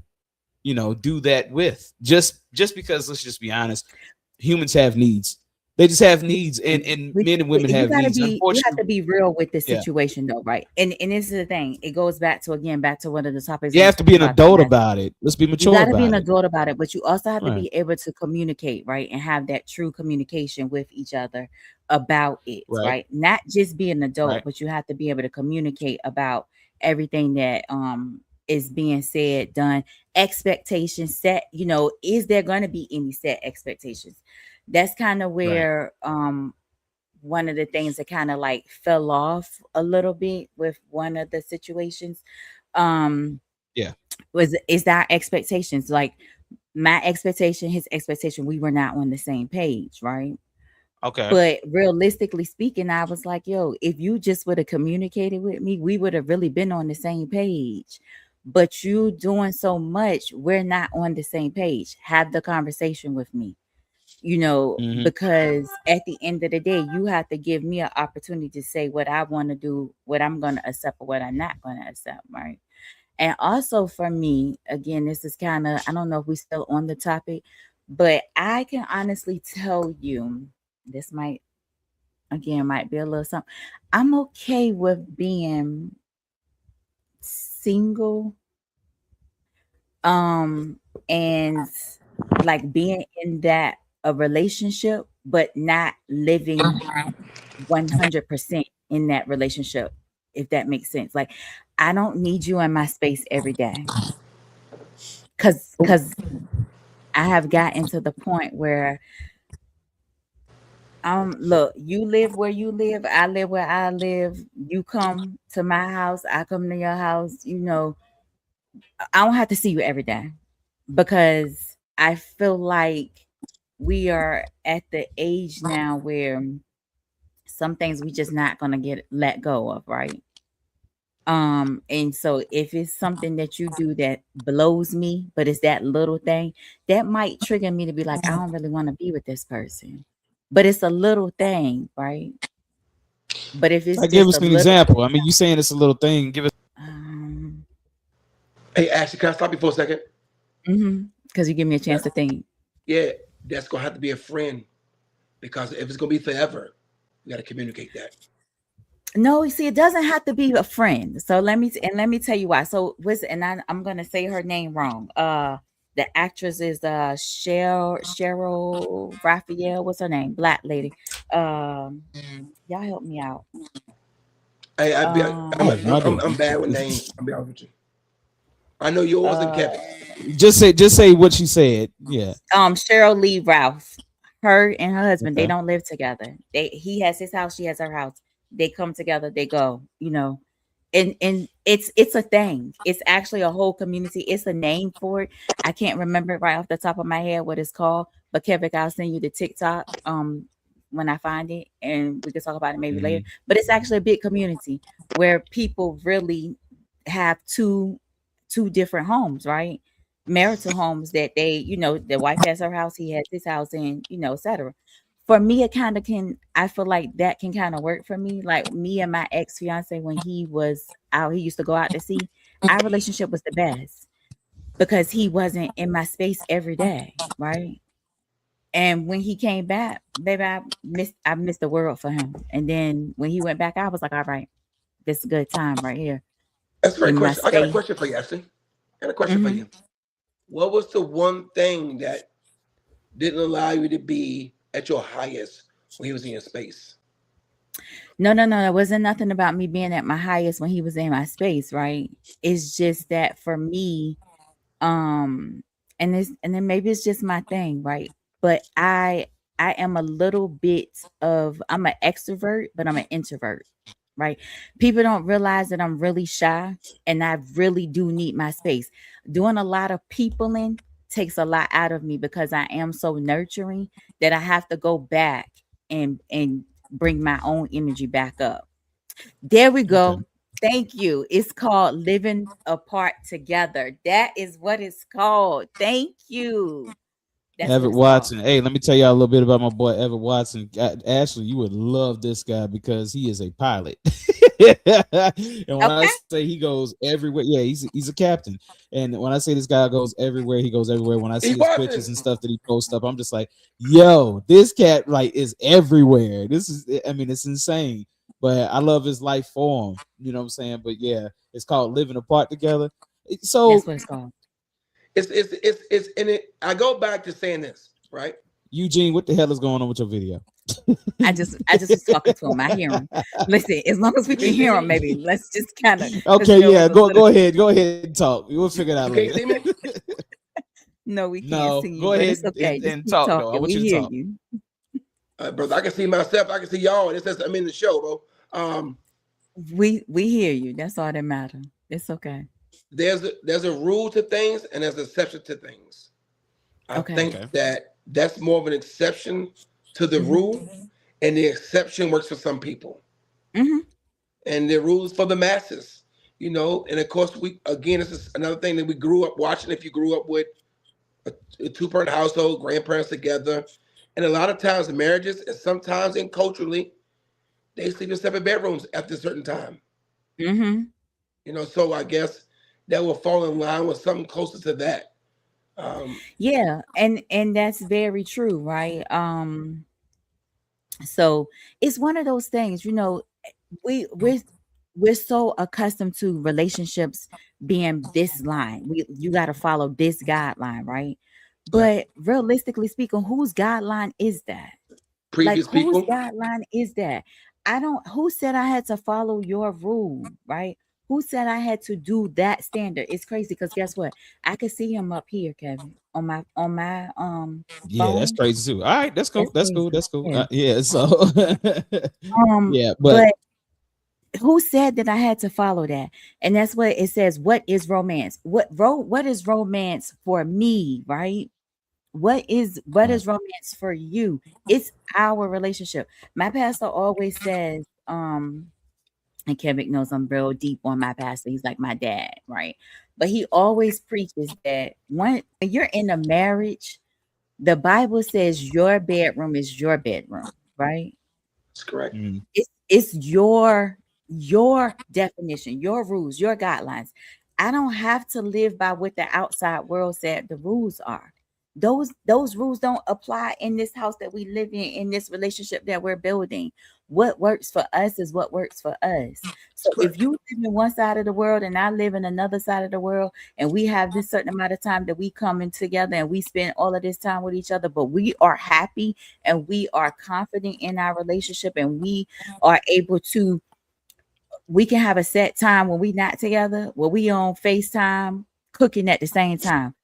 do that with. Just because, let's just be honest, humans have needs. They just have needs, and But men and women you have gotta needs. be, you have to Unfortunately, be real with this yeah, situation though, right? And this is the thing. It goes back to again back to one of the topics you we have was to be talking an about the adult last. about it. Let's be You mature got to be about an it. adult about it, but you also have to Right, be able to communicate, right? And have that true communication with each other about it, right, right? Not just be an adult, right. but you have to be able to communicate about everything that is being said, done, expectations set, is there going to be any set expectations? That's kind of Right. where one of the things that kind of like fell off a little bit with one of the situations. Um Yeah. was is that expectations like my expectation, his expectation, we were not on the same page, right? Okay. But realistically speaking, I was like, yo, if you just would have communicated with me, we would have really been on the same page. But you doing so much, we're not on the same page. Have the conversation with me, Hmm. because at the end of the day, you have to give me an opportunity to say what I want to do, what I'm going to accept, or what I'm not going to accept, right? And also for me, again, this is kind of, I don't know if we're still on the topic, but I can honestly tell you, this might, again, might be a little something. I'm okay with being single, um, and like being in that a relationship, but not living 100% in that relationship, if that makes sense. Like, I don't need you in my space every day. Cause I have gotten to the point where look, you live where you live, I live where I live. You come to my house, I come to your house, I don't have to see you every day because I feel like we are at the age now where some things we just not gonna get let go of, right? And so if it's something that you do that blows me, but it's that little thing, that might trigger me to be like, I don't really want to be with this person. But it's a little thing, right? But if it's Like, give just a us an little, example. I mean, you saying it's a little thing. Give us. um, Hey, Ashley, can I stop you for a second? because you give me a chance That, to think. yeah, that's gonna have to be a friend because if it's gonna be forever, we got to communicate that. No, you see, it doesn't have to be a friend. So let me tell you why. So I'm gonna say her name wrong. The actress is Cheryl Raphael. What's her name? Black lady. Um, y'all help me out. Hey, I Um, have no idea. I'm bad with names. I'll be honest with you. I know yours and uh, Kevin. Just say what she said. Yeah. Cheryl Lee Ralph. Her and her husband, they Okay. don't live together. He has his house, she has her house. They come together, they go, and it's a thing. It's actually a whole community. It's a name for it. I can't remember it right off the top of my head what it's called, but Kevin, I'll send you the TikTok when I find it, and we can talk about it maybe later. Hmm. But it's actually a big community where people really have two different homes, right? Marital homes that the wife has her house, he has his house, and etc. For me, it kind of can, I feel like that can kind of work for me. Like me and my ex-fiance, when he was out, he used to go out to sea. Our relationship was the best because he wasn't in my space every day, right? And when he came back, baby, I missed the world for him. And then when he went back, I was like, all right, this is a good time right here. That's a Give great me my question. I got a space. question for you, Ashley. I got a question for Hmm. you. What was the one thing that didn't allow you to be at your highest when he was in your space? No, no, no. It wasn't nothing about me being at my highest when he was in my space, right? It's just that for me, um, and then maybe it's just my thing, right? But I am a little bit of, I'm an extrovert, but I'm an introvert, right? People don't realize that I'm really shy and I really do need my space. Doing a lot of peopling takes a lot out of me because I am so nurturing that I have to go back and bring my own energy back up. There we Okay. go. Thank you. It's called living apart together. That is what it's called. Thank you. That's what Everett it's called. Watson. Hey, let me tell y'all a little bit about my boy Everett Watson. Ashley, you would love this guy because he is a pilot. And when I Okay. say he goes everywhere, yeah, he's a captain. And when I say this guy goes everywhere, he goes everywhere. When I see He his pictures wasn't. and stuff that he posts up, I'm just like, yo, this cat like is everywhere. This is, I mean, it's insane. But I love his life form. You know what I'm saying? But yeah, it's called Living Apart Together. That's So what it's called. It's and it. I go back to saying this, right? Eugene, what the hell is going on with your video? I just was talking to him. I hear him. Listen, as long as we can hear him, maybe let's just kind of. Okay, yeah, go ahead and talk. We'll figure it out You can't later. see me. No, we can't No, see you, go but ahead it's okay. Just and keep talk though. I talking. want We you to hear talk. you. Brother, I can see myself. I can see y'all. It says I'm in the show, bro. We hear you. That's all that matters. It's okay. There's a rule to things and there's an exception to things. I Okay. think Okay. that's more of an exception to the Mhm. rule, and the exception works for some people, Mhm. and the rule is for the masses. And of course, we again, this is another thing that we grew up watching. If you grew up with a two-parent household, grandparents together, and a lot of times in marriages, and sometimes in culturally, they sleep in separate bedrooms after a certain time. Mhm. So I guess that will fall in line with something closer to that. Yeah, and that's very true, right? So it's one of those things, we we're so accustomed to relationships being this line. You got to follow this guideline, right? Yeah. But realistically speaking, whose guideline is that? Like, Previous whose people. guideline is that? I don't, who said I had to follow your rule, right? Who said I had to do that standard? It's crazy because guess what? I could see him up here, Kevin, on my Yeah, that's phone. crazy too. All right, that's cool. That's That's cool. crazy. That's cool. Yeah. Yeah. So yeah, but But who said that I had to follow that? And that's what it says. What is romance? What is romance for me, right? What is romance for you? It's our relationship. My pastor always says, and Kevin knows I'm real deep on my pastor. He's like my dad, right? But he always preaches that when you're in a marriage, the Bible says your bedroom is your bedroom, right? That's correct. It's your definition, your rules, your guidelines. I don't have to live by what the outside world said the rules are. Those rules don't apply in this house that we live in this relationship that we're building. What works for us is what works for us. So That's if correct. you live in one side of the world and I live in another side of the world, and we have this certain amount of time that we come in together and we spend all of this time with each other, but we are happy and we are confident in our relationship, and we are able to, we can have a set time when we not together, where we on FaceTime cooking at the same time.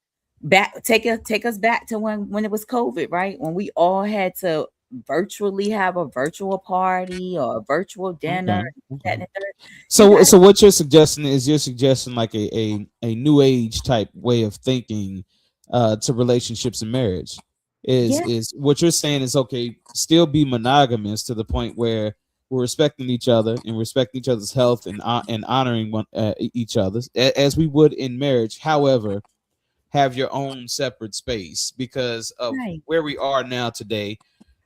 Take us back to when it was COVID, right? When we all had to virtually have a virtual party or a virtual dinner. okay. That Okay. and the third. You So got so what you're suggesting is you're suggesting like a new age type way of thinking to relationships and marriage. Is yeah, is what you're saying is okay, still be monogamous to the point where we're respecting each other and respecting each other's health and honoring each other's as we would in marriage. However, have your own separate space because of right. where we are now today.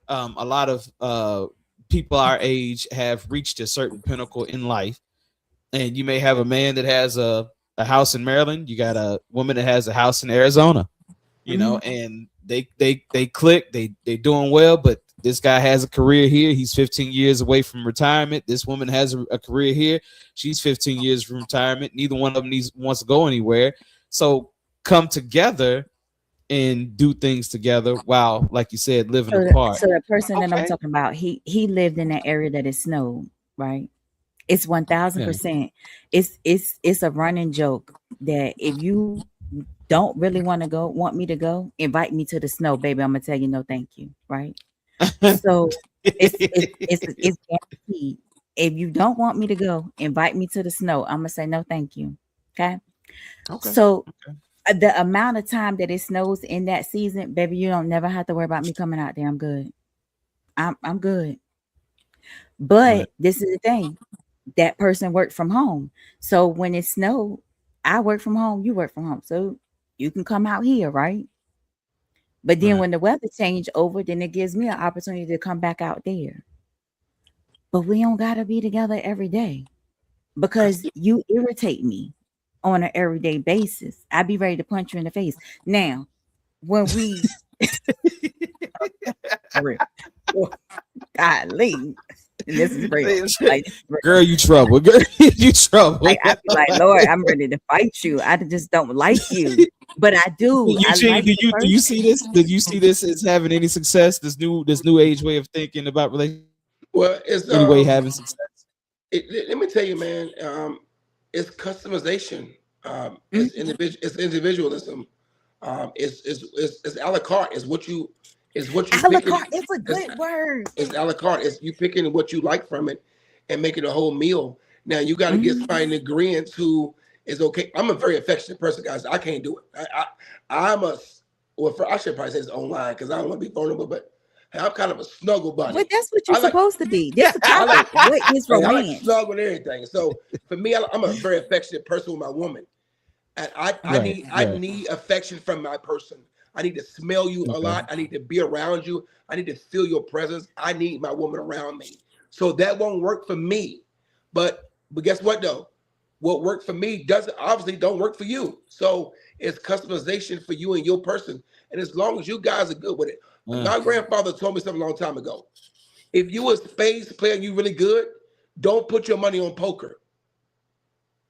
A lot of people our age have reached a certain pinnacle in life, and you may have a man that has a house in Maryland. You got a woman that has a house in Arizona, Mhm. and they click, they doing well, but this guy has a career here. He's 15 years away from retirement. This woman has a career here. She's 15 years from retirement. Neither one of them wants to go anywhere. So come together and do things together while, like you said, living apart. So the person that I'm Okay. talking about, he lived in that area that is snowed, right? It's Yeah. 1000%. It's a running joke that if you don't really want me to go, invite me to the snow, baby. I'm gonna tell you no, thank you, right? So it's guaranteed. If you don't want me to go, invite me to the snow. I'm gonna say no, thank you. Okay. Okay. So the amount of time that it snows in that season, baby, you don't never have to worry about me coming out there. I'm good. I'm good. Right. But this is the thing. That person worked from home. So when it snowed, I work from home, you work from home. So you can come out here, right? But then Right. when the weather change over, then it gives me an opportunity to come back out there. But we don't gotta be together every day because you irritate me on an everyday basis. I'd be ready to punch you in the face. Now, when we for real, golly, and this is real. Like, this is real. Girl, you trouble. Girl, you trouble. Like I be like, Lord, I'm ready to fight you. I just don't like you, but I do. I Eugene, like do the you person. see this? Did you see this as having any success? This new age way of thinking about relationships? Well, it's Any way having success? let me tell you, man. It's customization. It's individual. It's individualism. It's a la carte. It's what you A la picking. carte is a good word. It's a la carte. It's you picking what you like from it and making a whole meal. Now you got to get somebody in agreement who is okay. I'm a very affectionate person, guys. I can't do it. I'm a I should probably say it's online because I don't want to be vulnerable, but I'm kind of a snuggle bunny. But that's what you're I like- supposed to be. This is the I like- topic. What is I like romance? snuggle and everything. So for me, I'm a very affectionate person with my woman, and I Right. need affection from my person. I need to smell you a Okay. lot. I need to be around you. I need to feel your presence. I need my woman around me. So that won't work for me. But guess what though? What worked for me doesn't obviously don't work for you. So it's customization for you and your person. And as long as you guys are good with it. My grandfather told me something a long time ago. If you a spades player and you really good, don't put your money on poker.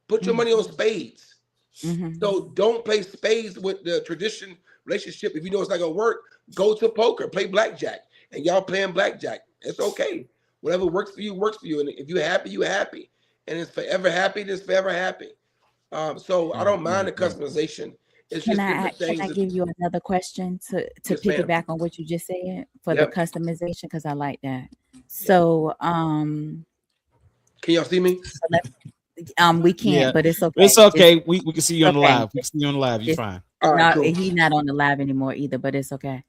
Put your money on spades. Mhm. So don't play spades with the tradition relationship. If you know it's not gonna work, go to poker, play blackjack, and y'all playing blackjack. It's okay. Whatever works for you works for you. And if you're happy, you're happy. And it's forever happy. It's forever happy. So I don't mind the customization. It's Can just I different things. give you another question to Yes, ma'am. piggyback on what you just said for Yep. the customization? Because I like that. So Can y'all see me? we can't, Yeah. but it's okay. It's okay. We can see you on the okay. live. We can see you on the live. You're It's- fine. All right, No, cool. he's not on the live anymore either, but it's okay.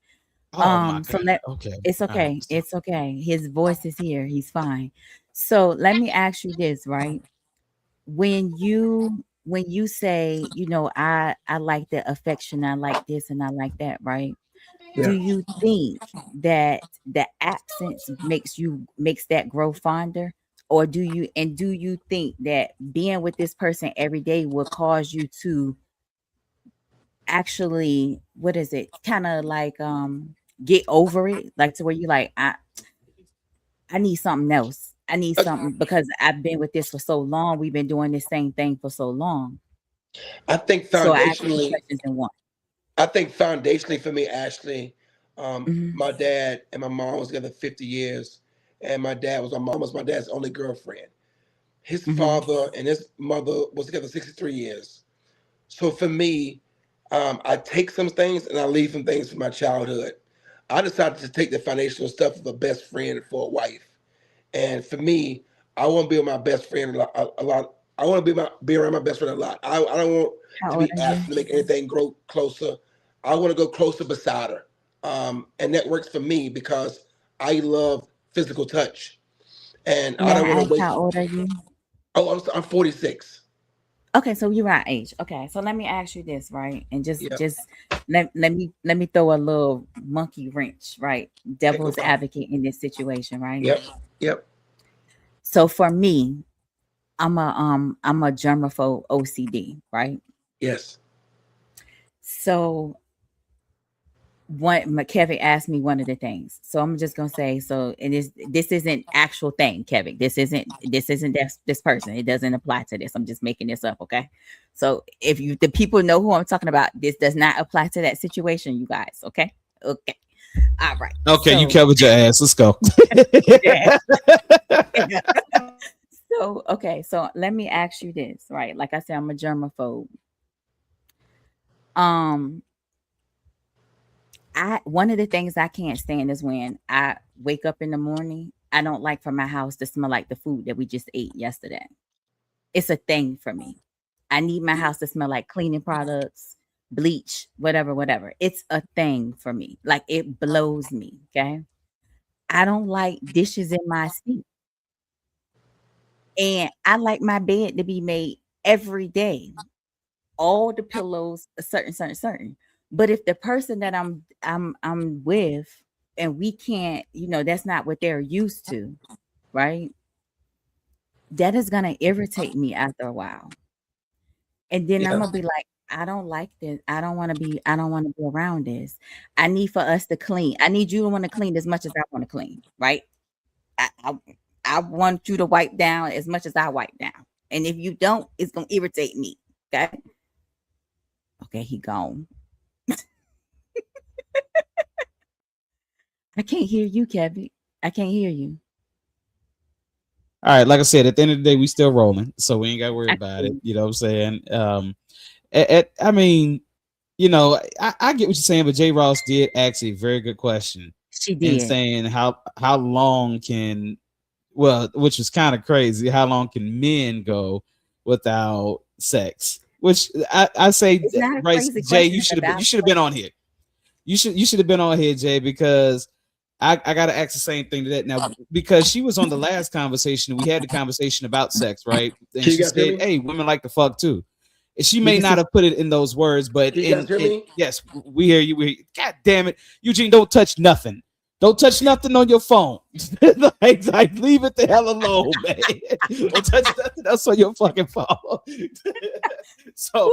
Oh my So God. let Okay. it's All okay. right. It's okay. His voice is here. He's fine. So let me ask you this, right? When you say, I like the affection, I like this and I like that, right? Yeah. Do you think that the absence makes that grow fonder? Or do you think that being with this person every day will cause you to actually, what is it, kind of like get over it, like to where you like, I need something else. I need something because I've been with this for so long. We've been doing this same thing for so long. I think So I ask you foundationally, questions in one. for me, Ashley, Mhm. my dad and my mom was together 50 years, and my dad was my dad's only girlfriend. His Mhm. father and his mother was together 63 years. So for me, I take some things and I leave some things from my childhood. I decided to take the foundational stuff of a best friend for a wife. And for me, I want to be with my best friend a lot. I want to be around my best friend a lot. I don't want How to old be are asked you? to make anything grow closer. I want to go closer beside her. And that works for me because I love physical touch. And May I don't I want ask to waste. how old are you? Oh, I'm 46. Okay, so you're our age. Okay, so let me ask you this, right? And Yep. just let me throw a little monkey wrench, right? Devil's problem. advocate in this situation, right? Yep. Yep. So for me, I'm a germaphobe OCD, right? Yes. So Kevin asked me one of the things. So I'm just gonna say, so this isn't actual thing, Kevin. This isn't this person. It doesn't apply to this. I'm just making this up, okay? So if the people know who I'm talking about, this does not apply to that situation, you guys. Okay. Okay. All right. Okay, you So- covered your ass. Let's go. Yeah. So okay, so let me ask you this, right? Like I said, I'm a germaphobe. One of the things I can't stand is when I wake up in the morning. I don't like for my house to smell like the food that we just ate yesterday. It's a thing for me. I need my house to smell like cleaning products, bleach, whatever. It's a thing for me. Like it blows me. Okay. I don't like dishes in my sink. And I like my bed to be made every day. All the pillows, certain. But if the person that I'm with and we can't, that's not what they're used to, right? That is gonna irritate me after a while. And then I'm Yeah. gonna be like, I don't like this. I don't want to be around this. I need for us to clean. I need you to want to clean as much as I want to clean, right? I want you to wipe down as much as I wipe down. And if you don't, it's gonna irritate me. Okay. Okay, he gone. I can't hear you, Kevin. I can't hear you. All right, like I said, at the end of the day, we still rolling, so we ain't got to worry about it. You know what I'm saying? I mean, I get what you're saying, but J. Ross did ask a very good question. She did. And saying how long can, which was kind of crazy, how long can men go without sex? Which I say, Bryce, Jay, you should have been on here. You should have been on here, Jay, because I got to ask the same thing to that now, because she was on the last conversation. We had the conversation about sex, right? And she said, "Hey, women like to fuck too." And she may not have put it in those words, but yes, we hear you. God damn it, Eugene, don't touch nothing. Don't touch nothing on your phone. like, leave it the hell alone, man. Don't touch nothing else on your fucking phone. so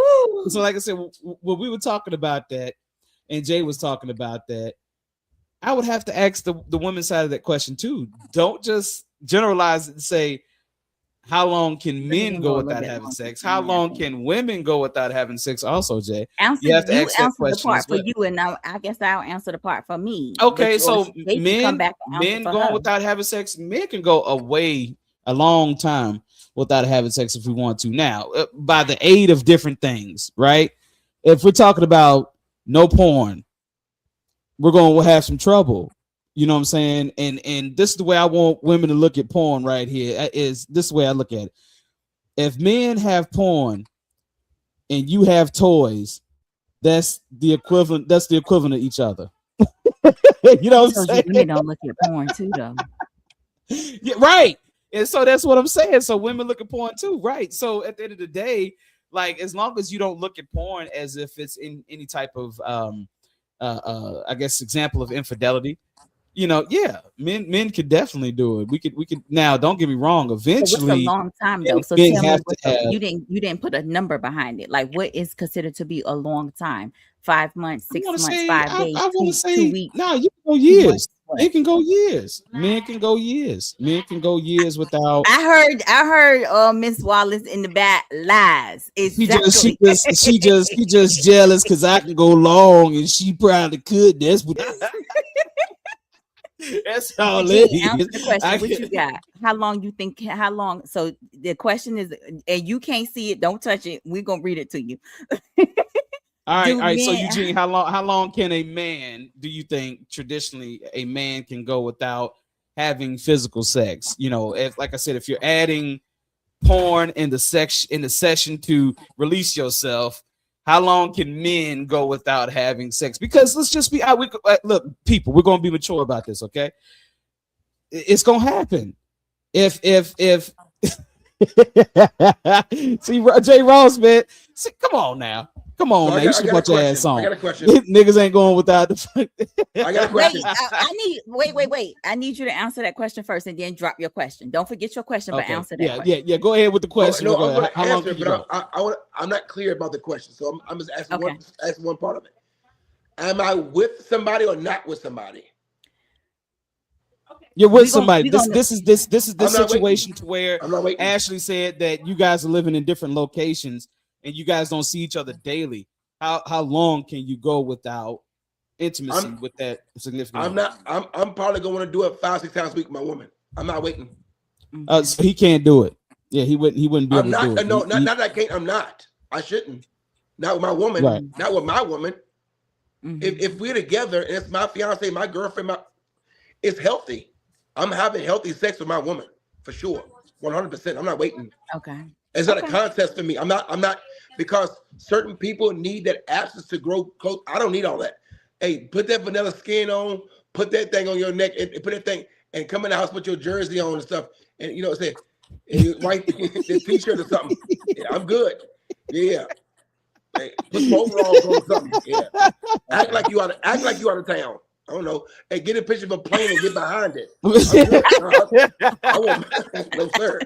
like I said, when we were talking about that, and Jay was talking about that, I would have to ask the women's side of that question too. Don't just generalize it and say, how long can men go without having sex? How long can women go without having sex? Also, Jay, you have to ask that question. The part for you, and now I guess I'll answer the part for me. Okay, so men going without having sex, men can go a long time without having sex if we want to. Now, by the aid of different things, right? If we're talking about no porn, we're going to have some trouble. You know what I'm saying? And this is the way I want women to look at porn right here. Is this the way I look at it? If men have porn and you have toys, that's the equivalent of each other. You know what I'm saying? Women don't look at porn too, though. Yeah, right. And so that's what I'm saying. So women look at porn too, right? So at the end of the day, like, as long as you don't look at porn as if it's in any type of I guess example of infidelity, men could definitely do it. We could now, don't get me wrong, eventually. It's a long time though. So tell me, you didn't put a number behind it. Like, what is considered to be a long time? 5 months, 6 months, 5 days, I want to say 2 weeks. No, you can go years. Men can go years. Men can go years. Men can go years without. I heard Miss Wallace in the back lies. Exactly. She just jealous because I can go long and she probably could. That's what. That's all it is. Answer the question. What you got? How long you think? How long? So the question is, and you can't see it. Don't touch it. We're gonna read it to you. All right. So Eugene, how long can a man, do you think traditionally a man can go without having physical sex? If, like I said, if you're adding porn in the session to release yourself, how long can men go without having sex? Because let's just be look, people, we're gonna be mature about this, okay? It's gonna happen. If see, J. Ross, man, come on now. You should put your ass on. I got a question. Niggas ain't going without the. I got a question. Wait. I need you to answer that question first, and then drop your question. Don't forget your question, but answer that. Question. Yeah. Go ahead with the question. How long can you go? I'm not clear about the question, so I'm just asking one part of it. Am I with somebody or not with somebody? You're with somebody. This is the situation to where Ashley said that you guys are living in different locations and you guys don't see each other daily. How long can you go without intimacy with that significant? I'm probably going to do it 5-6 times a week with my woman. I'm not waiting. So he can't do it. Yeah, he wouldn't be able to do it. No, not that I can't. I'm not. I shouldn't. Not with my woman. Right. Not with my woman. Mm-hmm. If we're together and it's my fiance, my girlfriend, it's healthy. I'm having healthy sex with my woman for sure, 100%. I'm not waiting. Okay. It's not a contest for me. I'm not because certain people need that access to grow close. I don't need all that. Hey, put that vanilla skin on, put that thing on your neck, and put that thing, and come in the house, put your jersey on and stuff, and say, and you write the t-shirt or something. Yeah, I'm good. Yeah. Hey, put some overalls on something. Yeah. Act like you out of town. I don't know. Hey, get a picture of a plane and get behind it. I won't. No, sir.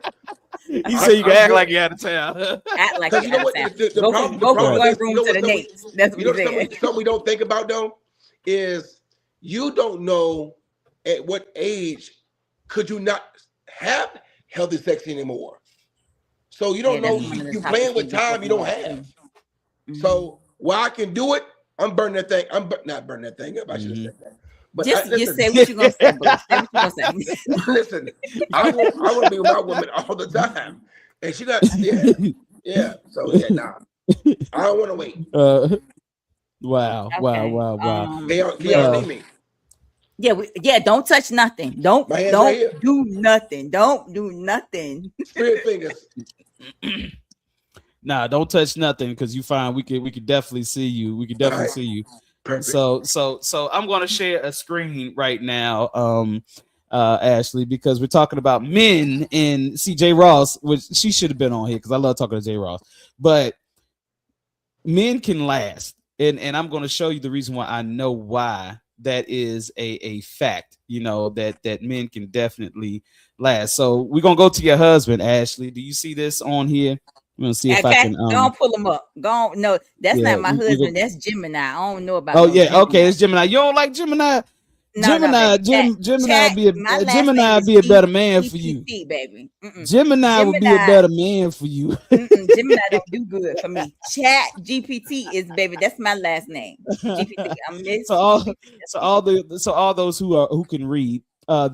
You say you can act like you're out of town. Act like you know what? The problem is, room to the next. That's what something we don't think about though is you don't know at what age could you not have healthy sex anymore. So you don't know. You playing with time you don't have. Mm-hmm. So while I can do it, I'm burning that thing. I'm not burning that thing up. I should have said that. But just say what you're gonna say, bro. Say what you're gonna say. Listen, I want to be with my woman all the time, and she got yeah. So yeah, nah, I don't want to wait. Wow. Can y'all see me? Yeah, don't touch nothing. Don't right do nothing. Don't do nothing. Spirit fingers. Nah, don't touch nothing because you find we could definitely see you. We could definitely see you. Perfect. So I'm going to share a screen right now, Ashley, because we're talking about men and CJ Ross, which she should have been on here because I love talking to J Ross. But men can last, and I'm going to show you the reason why I know why that is a fact. You know that men can definitely last. So we're gonna go to your husband, Ashley. Do you see this on here? I'm gonna see if I can. Go pull him up. Go. No, that's not my husband. That's Gemini. I don't know about. Oh yeah, Gemini. Okay, it's Gemini. You don't like Gemini? Gemini be a better man for you, baby. Gemini would be a better man for you. Gemini don't do good for me. Chat GPT is baby. That's my last name. GPT. All those who can read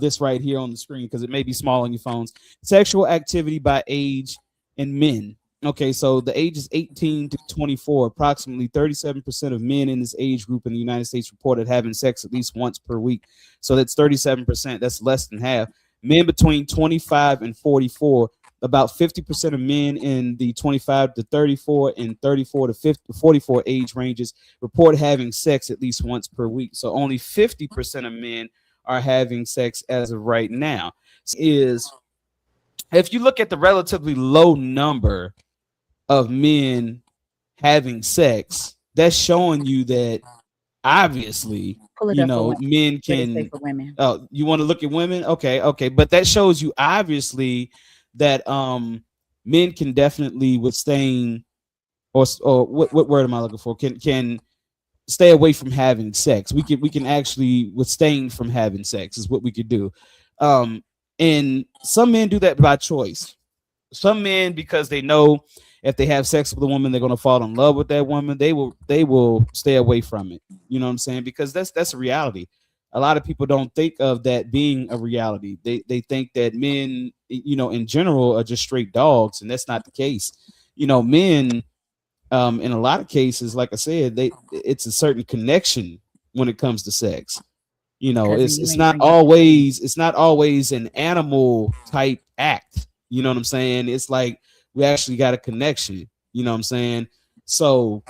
this right here on the screen because it may be small on your phones. Sexual activity by age and men. Okay, so the age is 18 to 24. Approximately 37% of men in this age group in the United States reported having sex at least once per week. So that's 37%. That's less than half. Men between 25 and 44, about 50% of men in the 25 to 34 and 34 to 44 age ranges report having sex at least once per week. So only 50% of men are having sex as of right now. If you look at the relatively low number of men having sex, that's showing you that obviously, men can. Oh, you want to look at women? Okay, but that shows you obviously that men can definitely withstand, or what word am I looking for? Can stay away from having sex. We can actually withstand from having sex is what we could do. And some men do that by choice. Some men, because they know if they have sex with a woman, they're going to fall in love with that woman. They will stay away from it. You know what I'm saying? Because that's a reality. A lot of people don't think of that being a reality. They think that men, in general, are just straight dogs, and that's not the case. Men, in a lot of cases, like I said, it's a certain connection when it comes to sex. It's not always an animal type act. You know what I'm saying? It's like we actually got a connection. You know what I'm saying? So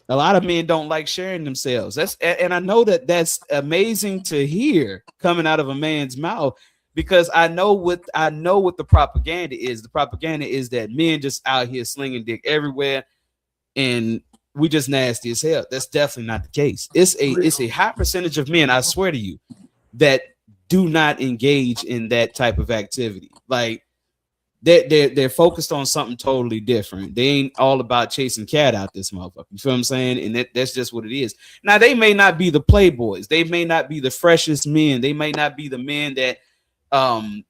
a lot of men don't like sharing themselves. And I know that's amazing to hear coming out of a man's mouth, because I know what the propaganda is. The propaganda is that men just out here slinging dick everywhere, and we just nasty as hell. That's definitely not the case. It's a high percentage of men, I swear to you, that do not engage in that type of activity. Like they're focused on something totally different. They ain't all about chasing cat out this motherfucker. You feel what I'm saying? And that's just what it is. Now, they may not be the playboys. They may not be the freshest men. They may not be the men that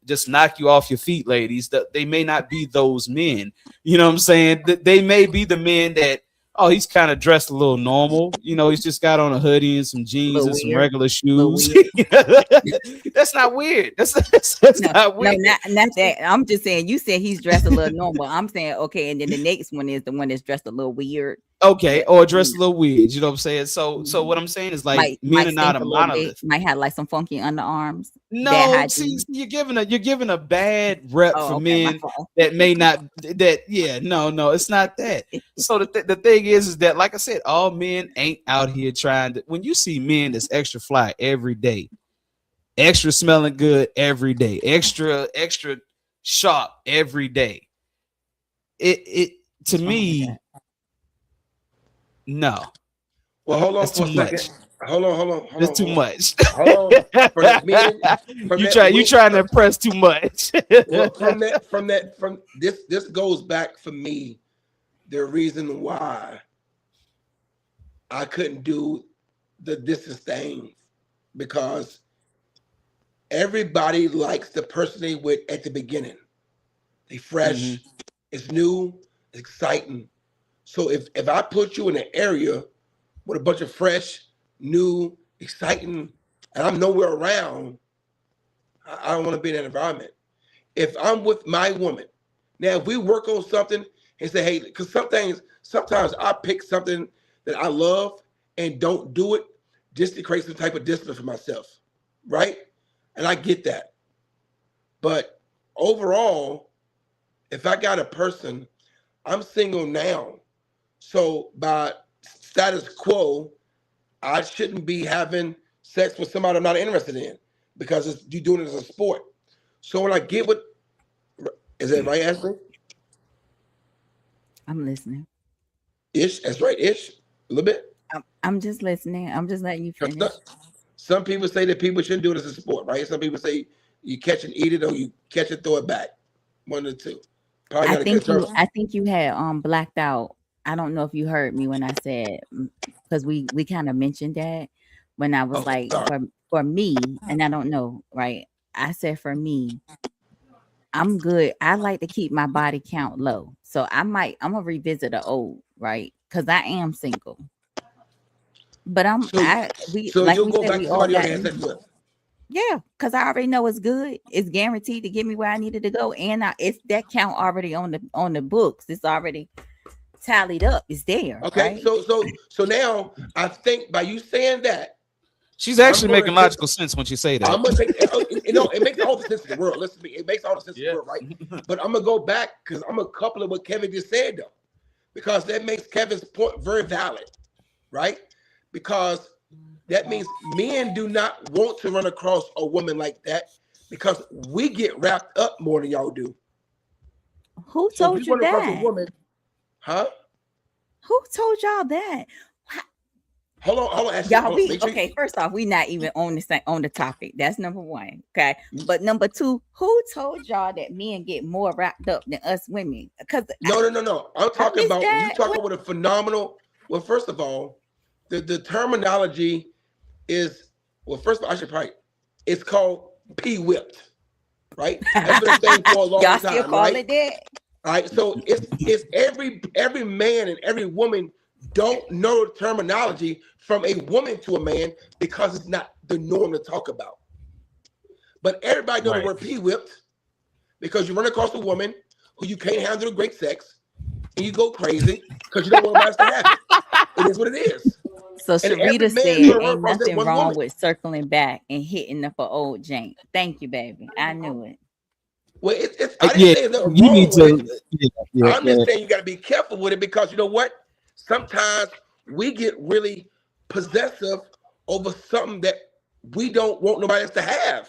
just knock you off your feet, ladies. They may not be those men. You know what I'm saying? They may be the men that, he's kind of dressed a little normal. He's just got on a hoodie and some jeans and some regular shoes. That's not weird. That's not weird. No, not that. I'm just saying, you said he's dressed a little normal. I'm saying, okay, and then the next one is the one that's dressed a little weird. Okay, or dressed a little weird. You know what I'm saying? So what I'm saying is, like men are not a monolith. Might have like some funky underarms. No, see, you're giving a bad rep for men that may not. No, it's not that. So the thing is that, like I said, all men ain't out here trying to. When you see men that's extra fly every day, extra smelling good every day, extra sharp every day, it to me. No, Well, hold on that's for too a much. second. Hold on. That's too much. Hold on. From that men, You trying to impress too much. well, from this goes back for me. The reason why I couldn't do the distance thing because everybody likes the person they with at the beginning. They fresh, it's new, it's exciting. So if I put you in an area with a bunch of fresh, new, exciting, and I'm nowhere around, I don't want to be in that environment. If I'm with my woman, now if we work on something and say, hey, because sometimes I pick something that I love and don't do it just to create some type of discipline for myself, right? And I get that. But overall, if I got a person, I'm single now. So by status quo, I shouldn't be having sex with somebody I'm not interested in because you're doing it as a sport. So when I get with, is that right, Ashley? I'm listening. Ish, that's right, ish, a little bit. I'm just listening. I'm just letting you finish. Some people say that people shouldn't do it as a sport, right? Some people say you catch and eat it or you catch and throw it back. One of the two. Probably not a good term. I think you had blacked out. I don't know if you heard me when I said, because we kind of mentioned that when I was like, for me, and I don't know, right? I said for me, I'm good. I like to keep my body count low. So I'm gonna revisit the old, right? Because I am single. But so like you'll we go said, back we to all somebody got else has sex with. yeah, because I already know it's good. It's guaranteed to get me where I needed to go, and it's that count already on the books. It's already tallied up. It's there. Okay, right? so now I think by you saying that, She's actually making logical sense when she say that. I'm gonna take it makes all the sense in the world. Listen to me, it makes all the sense in the world, right? But I'm gonna go back because I'm gonna couple it what Kevin just said though, because that makes Kevin's point very valid, right? Because that means men do not want to run across a woman like that because we get wrapped up more than y'all do. Who told you that? A woman, huh? Who told y'all that? Hold on, y'all. Okay. First off, we not even on the topic. That's number one. Okay, but number two, who told y'all that men get more wrapped up than us women? Because no. I'm talking about you talking about a phenomenal. Well, first of all, the terminology is first of all, I should probably it's called P-whipped, right? That's been a thing for a long y'all time. Still call it that? All right, so it's every man and every woman don't know the terminology from a woman to a man because it's not the norm to talk about. But everybody know the word P-whipped because you run across a woman who you can't handle the great sex and you go crazy because you don't want nobody to have it. It is what it is. So Sharita said ain't nothing wrong with circling back and hitting up an old jank. Thank you, baby. I knew it. Well, I didn't say nothing wrong with it. I'm just saying you got to be careful with it because you know what? Sometimes we get really possessive over something that we don't want nobody else to have.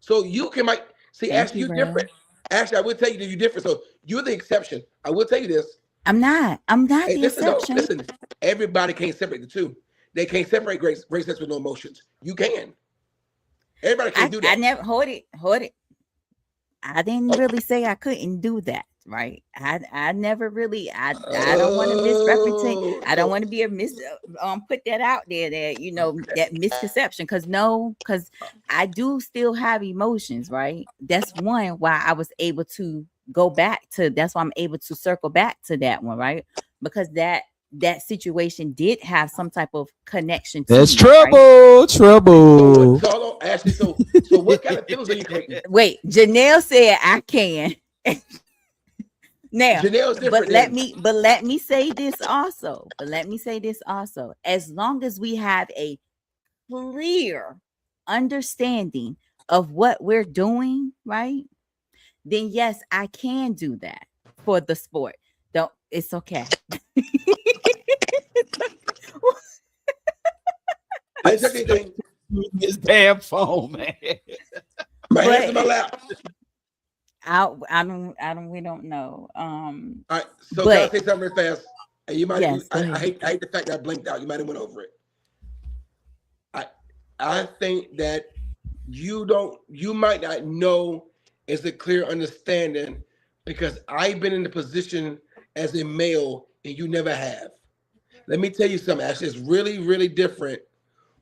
So you might see, Ashley, you're different. Ashley, I will tell you that you're different. So you're the exception. I will tell you this. I'm not the exception. Listen, everybody can't separate the two. They can't separate great sex with no emotions. You can. Everybody can do that. I never hold it. I didn't really say I couldn't do that, right? I never really. I don't want to misrepresent. I don't want to be put that out there that that misconception because I do still have emotions, right? That's one why I was able to go back to. That's why I'm able to circle back to that one, right? Because that situation did have some type of connection to There's trouble. So, Ashley, so what kind of feelings are you creating? Wait, Janelle said I can. Now, Janelle's different. But let me say this also. As long as we have a clear understanding of what we're doing, right? Then yes, I can do that for the sport. It's okay. This damn phone, man. My hands in my lap. I don't. We don't know. All right. So can I say something real fast? And you might, Yes, go I ahead. hate the fact that I blinked out. You might have went over it. I think that you might not know is a clear understanding because I've been in the position as a male and you never have. Let me tell you something. Actually, it's really, really different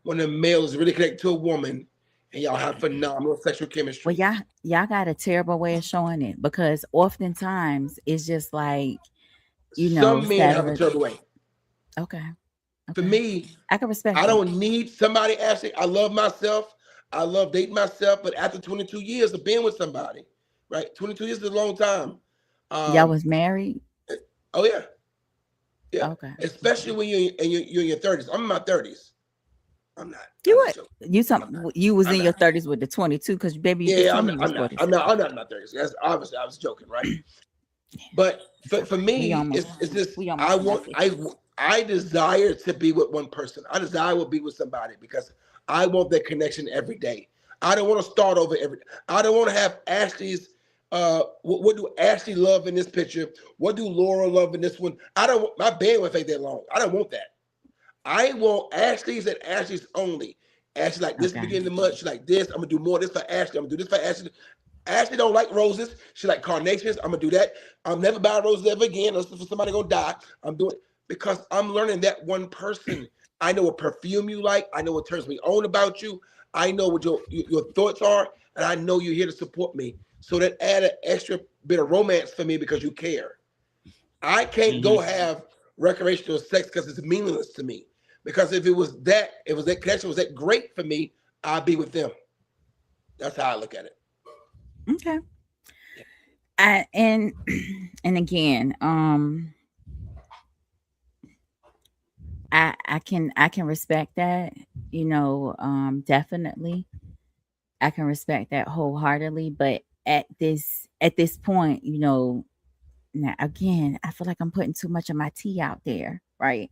when a male is really connected to a woman and y'all have phenomenal sexual Well, chemistry. y'all got a terrible way of showing it because oftentimes it's just like, Some men have a Saturday. terrible way. Okay. For Okay. me, I can I respect it. don't need somebody. Actually, I love myself. I love dating myself. But after 22 years of being with somebody, right? 22 years is a long time. Y'all Um, was married? oh yeah, yeah. Okay. Especially when you're in your 30s. I'm in my 30s. I'm not. You I'm just what? joking. I'm not. You was I'm in your not. 30s with the 22 because baby, you just Yeah, told me you was 46. I'm not in my 30s. That's obviously I was joking, right? But It's all for right. me, it's just We almost in our 50s. I desire to be with one person. I desire to be with somebody because I want that connection every day. I don't want to start over every. I don't want to have Ashley's. What do Ashley love in this picture? What do Laura love in this one? I don't. My bandwidth ain't that long. I don't want that. I want Ashley's and Ashley's only. Ashley like this Okay. beginning of the month. She like this. I'm gonna do more of this for Ashley. I'm gonna do this for Ashley. Ashley don't like roses. She like carnations. I'm gonna do that. I'm never buying roses ever again unless for somebody gonna die. I'm doing because I'm learning that one person. I know what perfume you like. I know what turns me on about you. I know what your thoughts are, and I know you're here to support me. So that add an extra bit of romance for me because you care. I can't go Mhm. have recreational sex because it's meaningless to me. Because if that connection was that great for me, I'd be with them. That's how I look at it. Okay. And and again, I can respect that, definitely. I can respect that wholeheartedly, but at this point, now again, I feel like I'm putting too much of my tea out there, right?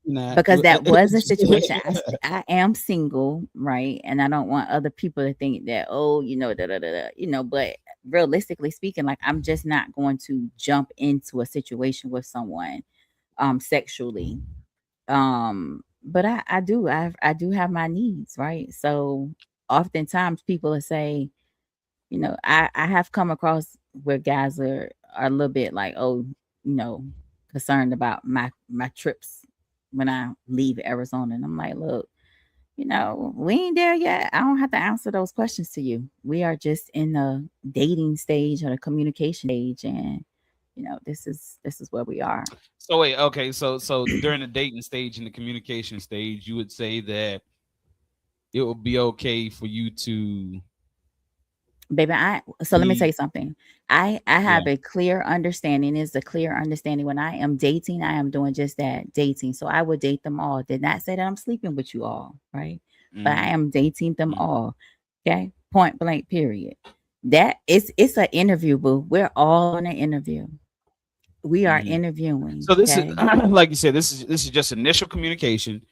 Nah. Because that was a situation. I am single, right? And I don't want other people to think that, oh, da da da da, but realistically speaking, like I'm just not going to jump into a situation with someone sexually. But I do have my needs, right? So oftentimes people will say, I have come across where guys are a little bit like, oh, you know, concerned about my trips when I leave Arizona. And I'm like, look, we ain't there yet. I don't have to answer those questions to you. We are just in the dating stage or the communication stage, and this is where we are. So wait, okay. So during the dating stage and the communication stage, you would say that it would be okay for you to Baby, so let me tell be you something. I yeah. have a clear understanding. Is a clear understanding when I am dating, I am doing just that, dating. So I would date them all. Did not say that I'm sleeping with you all, right? But I Mhm, am dating them mhm, all. Okay. Point blank, period. That it's an interview, boo. We're all in an interview. We are mhm. interviewing. So this is Okay. like you said, this is just initial communication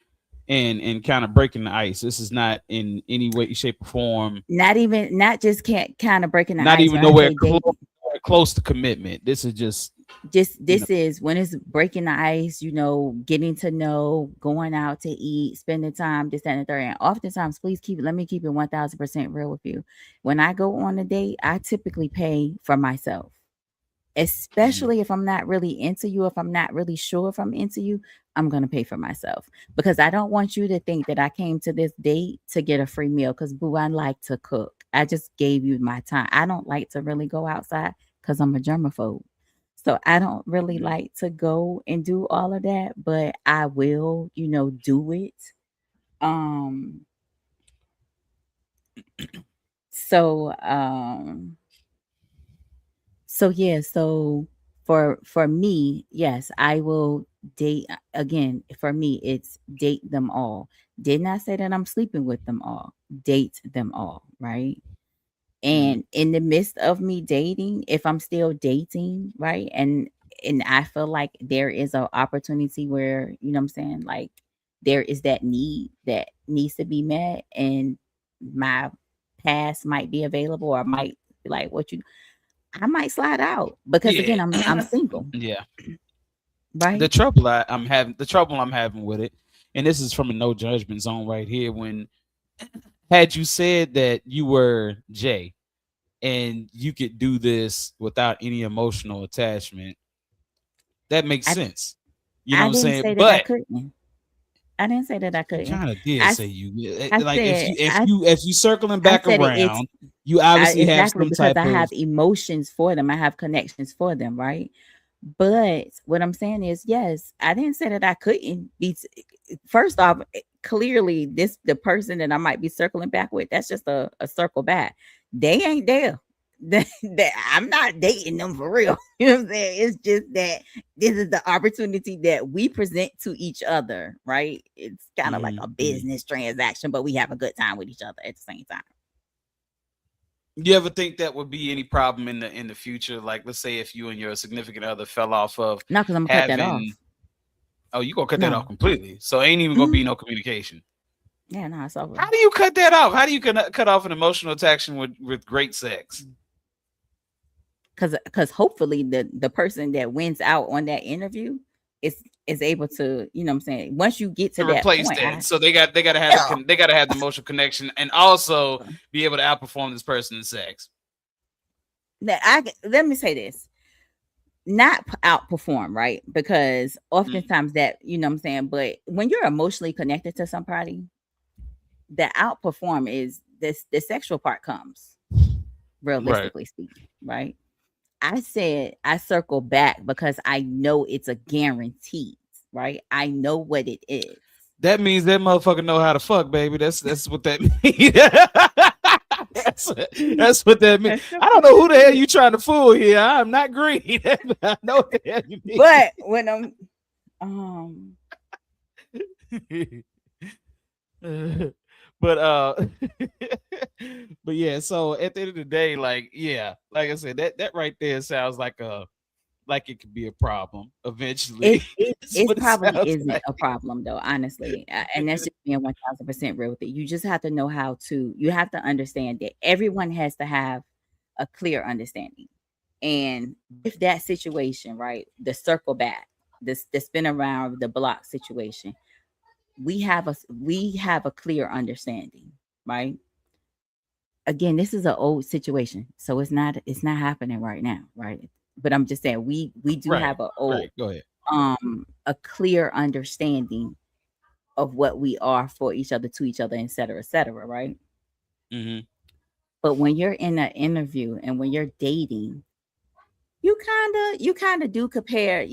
and kind of breaking the ice. This is not in any way, shape, or form, Not just can't kind of breaking the not ice even when I nowhere say close, dating. close to commitment. This is just Just you know. this is when it's breaking the ice, getting to know, going out to eat, spending time, this, that, and the third. And oftentimes, let me keep it 1000% real with you. When I go on a date, I typically pay for myself, Mhm, especially if I'm not really into you, if I'm not really sure if I'm into you, I'm going to pay for myself because I don't want you to think that I came to this date to get a free meal because, boo, I like to cook. I just gave you my time. I don't like to really go outside because I'm a germaphobe. So I don't really mhm. like to go and do all of that, but I will, do it. Um, so yeah, so for me, yes, I will date again. For me, it's date them all. Did not say that I'm sleeping with them all. Date them all, right? Mhm. And in the midst of me dating, if I'm still dating, right? And I feel like there is an opportunity where, you know what I'm saying, like there is that need that needs to be met and my past might be available or might be like I might slide out because again Yeah. I'm single. Yeah. right? The trouble I'm having with it, and this is from a no judgment zone right here. When had you said that you were Jay and you could do this without any emotional attachment, that makes I sense. You know what I'm didn't saying? say that I But couldn't. I didn't say that I you couldn't. kind of did I say you I like said if you circling I back said it's around, you obviously have exactly some because type I of have emotions for them. I have connections for them, right? But what I'm saying is, yes, I didn't say that I couldn't be. First off, clearly, the person that I might be circling back with, that's just a circle back. They ain't there. I'm not dating them for real. You know what I'm saying? It's just that this is the opportunity that we present to each other, right? It's kind of like a business transaction, but we have a good time with each other at the same time. You ever think that would be any problem in the future? Like, let's say if you and your significant other fell off of No, because I'm gonna cut that off. having, oh, you gonna cut that No. off completely? So ain't even gonna be no communication. Yeah, no, it's over. How do you cut that off? How do you cut off an emotional attachment with great sex? Because hopefully the person that wins out on that interview is able to, you know what I'm saying, once you get to that Replace point, that. So they gotta have they gotta have the emotional connection and also be able to outperform this person in sex. let me say this, not outperform, right? Because oftentimes that, you know what I'm saying, but when you're emotionally connected to somebody, the outperform is this, the sexual part comes, realistically speaking, right? I said I circle back because I know it's a guarantee, right? I know what it is. That means that motherfucker know how to fuck, baby. That's what that means. that's what that means. I don't know who the hell you trying to fool here. I'm not green. I know what the hell you mean. But when I'm but but yeah, so at the end of the day, like I said, that right there sounds like it could be a problem eventually. it probably isn't a problem though, honestly, and that's just being 1000% real with it. You just have to know how to. You have to understand that everyone has to have a clear understanding, and if that situation, right, the circle back, the spin around the block situation, we have a clear understanding, right? Again, this is an old situation, so it's not happening right now, right? But I'm just saying we do have a old Go ahead. A clear understanding of what we are for each other, to each other, et cetera, right? Mm-hmm. But when you're in an interview and when you're dating, you kind of do compare,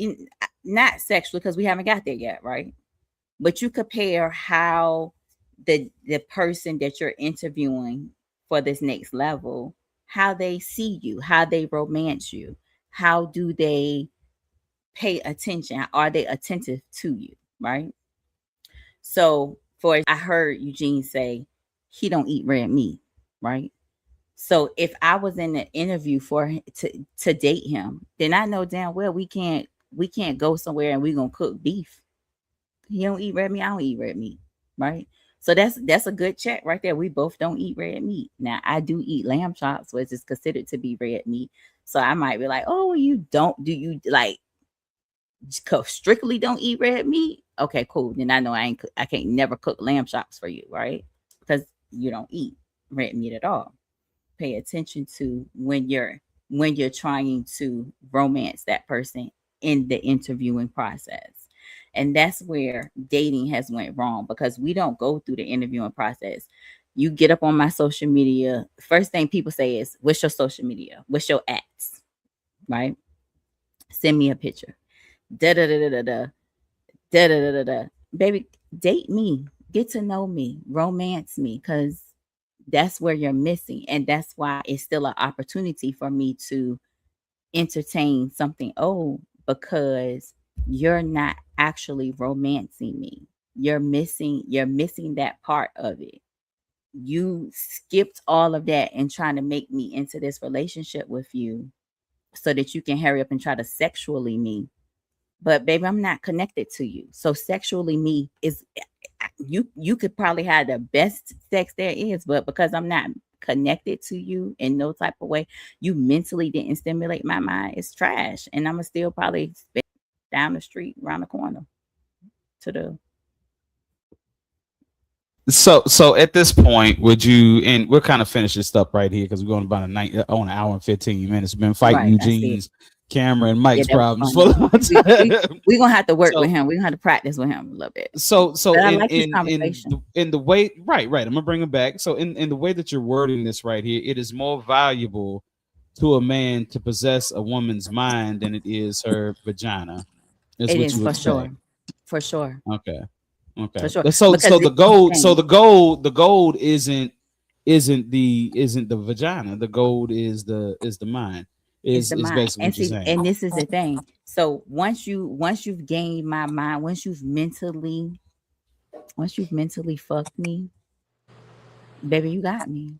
not sexually because we haven't got there yet, right? But you compare how the person that you're interviewing for this next level, how they see you, how they romance you, how do they pay attention, are they attentive to you, right? So I heard Eugene say he don't eat red meat, right? So if I was in an interview for to date him, then I know damn well we can't go somewhere and we're gonna cook beef. He don't eat red meat, I don't eat red meat, right? So that's a good check right there. We both don't eat red meat. Now I do eat lamb chops, which is considered to be red meat. So I might be like, oh, you don't, do you like strictly don't eat red meat? Okay, cool. Then I know I can't never cook lamb chops for you, right? Because you don't eat red meat at all. Pay attention to when you're trying to romance that person in the interviewing process. And that's where dating has went wrong, because we don't go through the interviewing process. You get up on my social media, first thing people say is, what's your social media? What's your apps? Right? Send me a picture. Da da da da da da da da da. Baby, date me, get to know me, romance me, because that's where you're missing. And that's why it's still an opportunity for me to entertain something old, because you're not actually romancing me. You're missing that part of it. You skipped all of that and trying to make me into this relationship with you so that you can hurry up and try to sexually me. But baby, I'm not connected to you. So sexually me is, you could probably have the best sex there is, but because I'm not connected to you in no type of way, you mentally didn't stimulate my mind, it's trash. And I'm gonna still probably spend down the street, around the corner to the. So at this point, would you, and we're kind of finishing this up right here because we're going about an hour and 15 minutes. We've been fighting Right, Eugene's camera and Mike's that was problems funny. for a long time. We're gonna have to work So- with him. We're gonna have to practice with him a little bit. So But I in like this in conversation. in the way, right, I'm gonna bring it back. So in the way that you're wording this right here, it is more valuable to a man to possess a woman's mind than it is her vagina. Is It what is you for would say. sure. For sure. Okay. Okay. For sure. So Because so the it's gold insane. the gold isn't the vagina. The gold is the mind. It's Is the mind. basically And what you're see, saying. and this is the thing. So once you've gained my mind, once you've mentally fucked me, baby, you got me.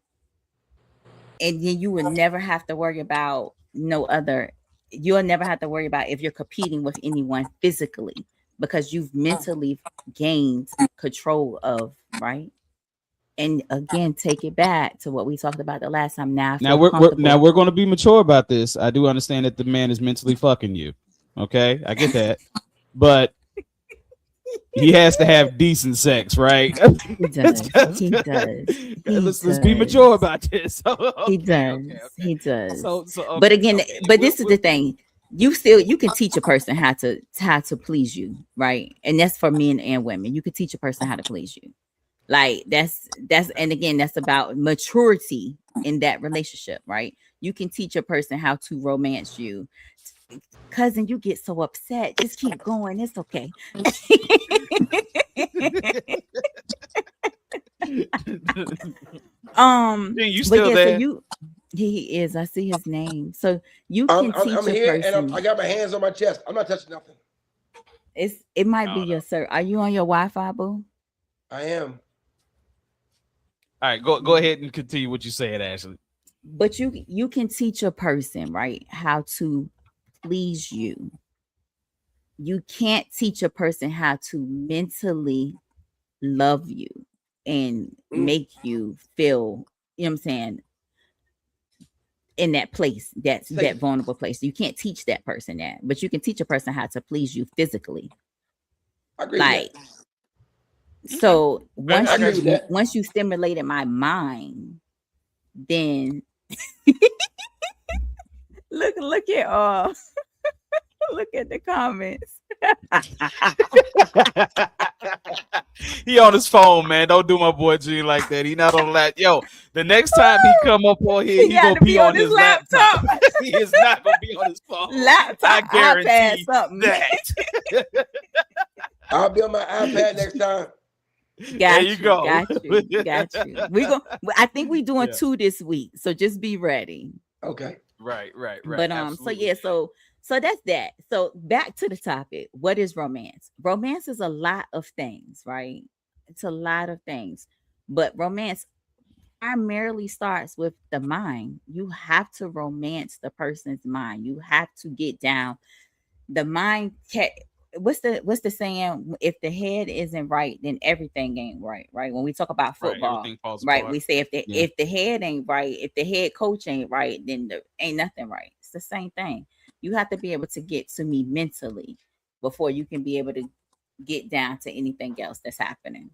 And then you will never have to worry about no other. You'll never have to worry about if you're competing with anyone physically because you've mentally gained control of, right? And again, take it back to what we talked about the last time. Now, I Now feel we're comfortable. we're going to be mature about this. I do understand that the man is mentally fucking you. Okay, I get that, but he has to have decent sex, right? He does. He does. Let's be mature about this. He does. Okay. He does. So But okay, again, okay. but this is the thing. You can teach a person how to please you, right? And that's for men and women. You can teach a person how to please you. Like that's and again, that's about maturity in that relationship, right? You can teach a person how to romance you. Cousin, you get so upset. Just keep going. It's okay. Dang, you But still yeah, there? so he is. I see his name. So you I'm, can I'm, teach I'm a here person. and I got my hands on my chest. I'm not touching nothing. It might be No. your sir. Are you on your Wi-Fi, boo? I am. All right, go ahead and continue what you said, Ashley. But you can teach a person, right, how to please you. You can't teach a person how to mentally love you and make you feel, you know what I'm saying, in that place, that vulnerable place. You can't teach that person that, but you can teach a person how to please you physically. I agree Like, with so I agree with that. once you stimulated my mind, then look at look at the comments. He on his phone, man. Don't do my boy Gene like that. He not on that. Yo, the next time he come up on here, he gotta gonna be on his laptop. laptop. He is not gonna be on his phone. Laptop, I guarantee iPad, something. that. I'll be on my iPad next time. There you go. Got you. I think we're doing Yeah. 2 this week, so just be ready. Okay. Right. But absolutely. so that's that. So back to the topic. What is romance? Romance is a lot of things, right? It's a lot of things. But romance primarily starts with the mind. You have to romance the person's mind. You have to get down the mind. What's the saying? If the head isn't right, then everything ain't right. Right? When we talk about football, everything falls right? apart. We say if the head ain't right, if the head coach ain't right, then there ain't nothing right. It's the same thing. You have to be able to get to me mentally before you can be able to get down to anything else that's happening.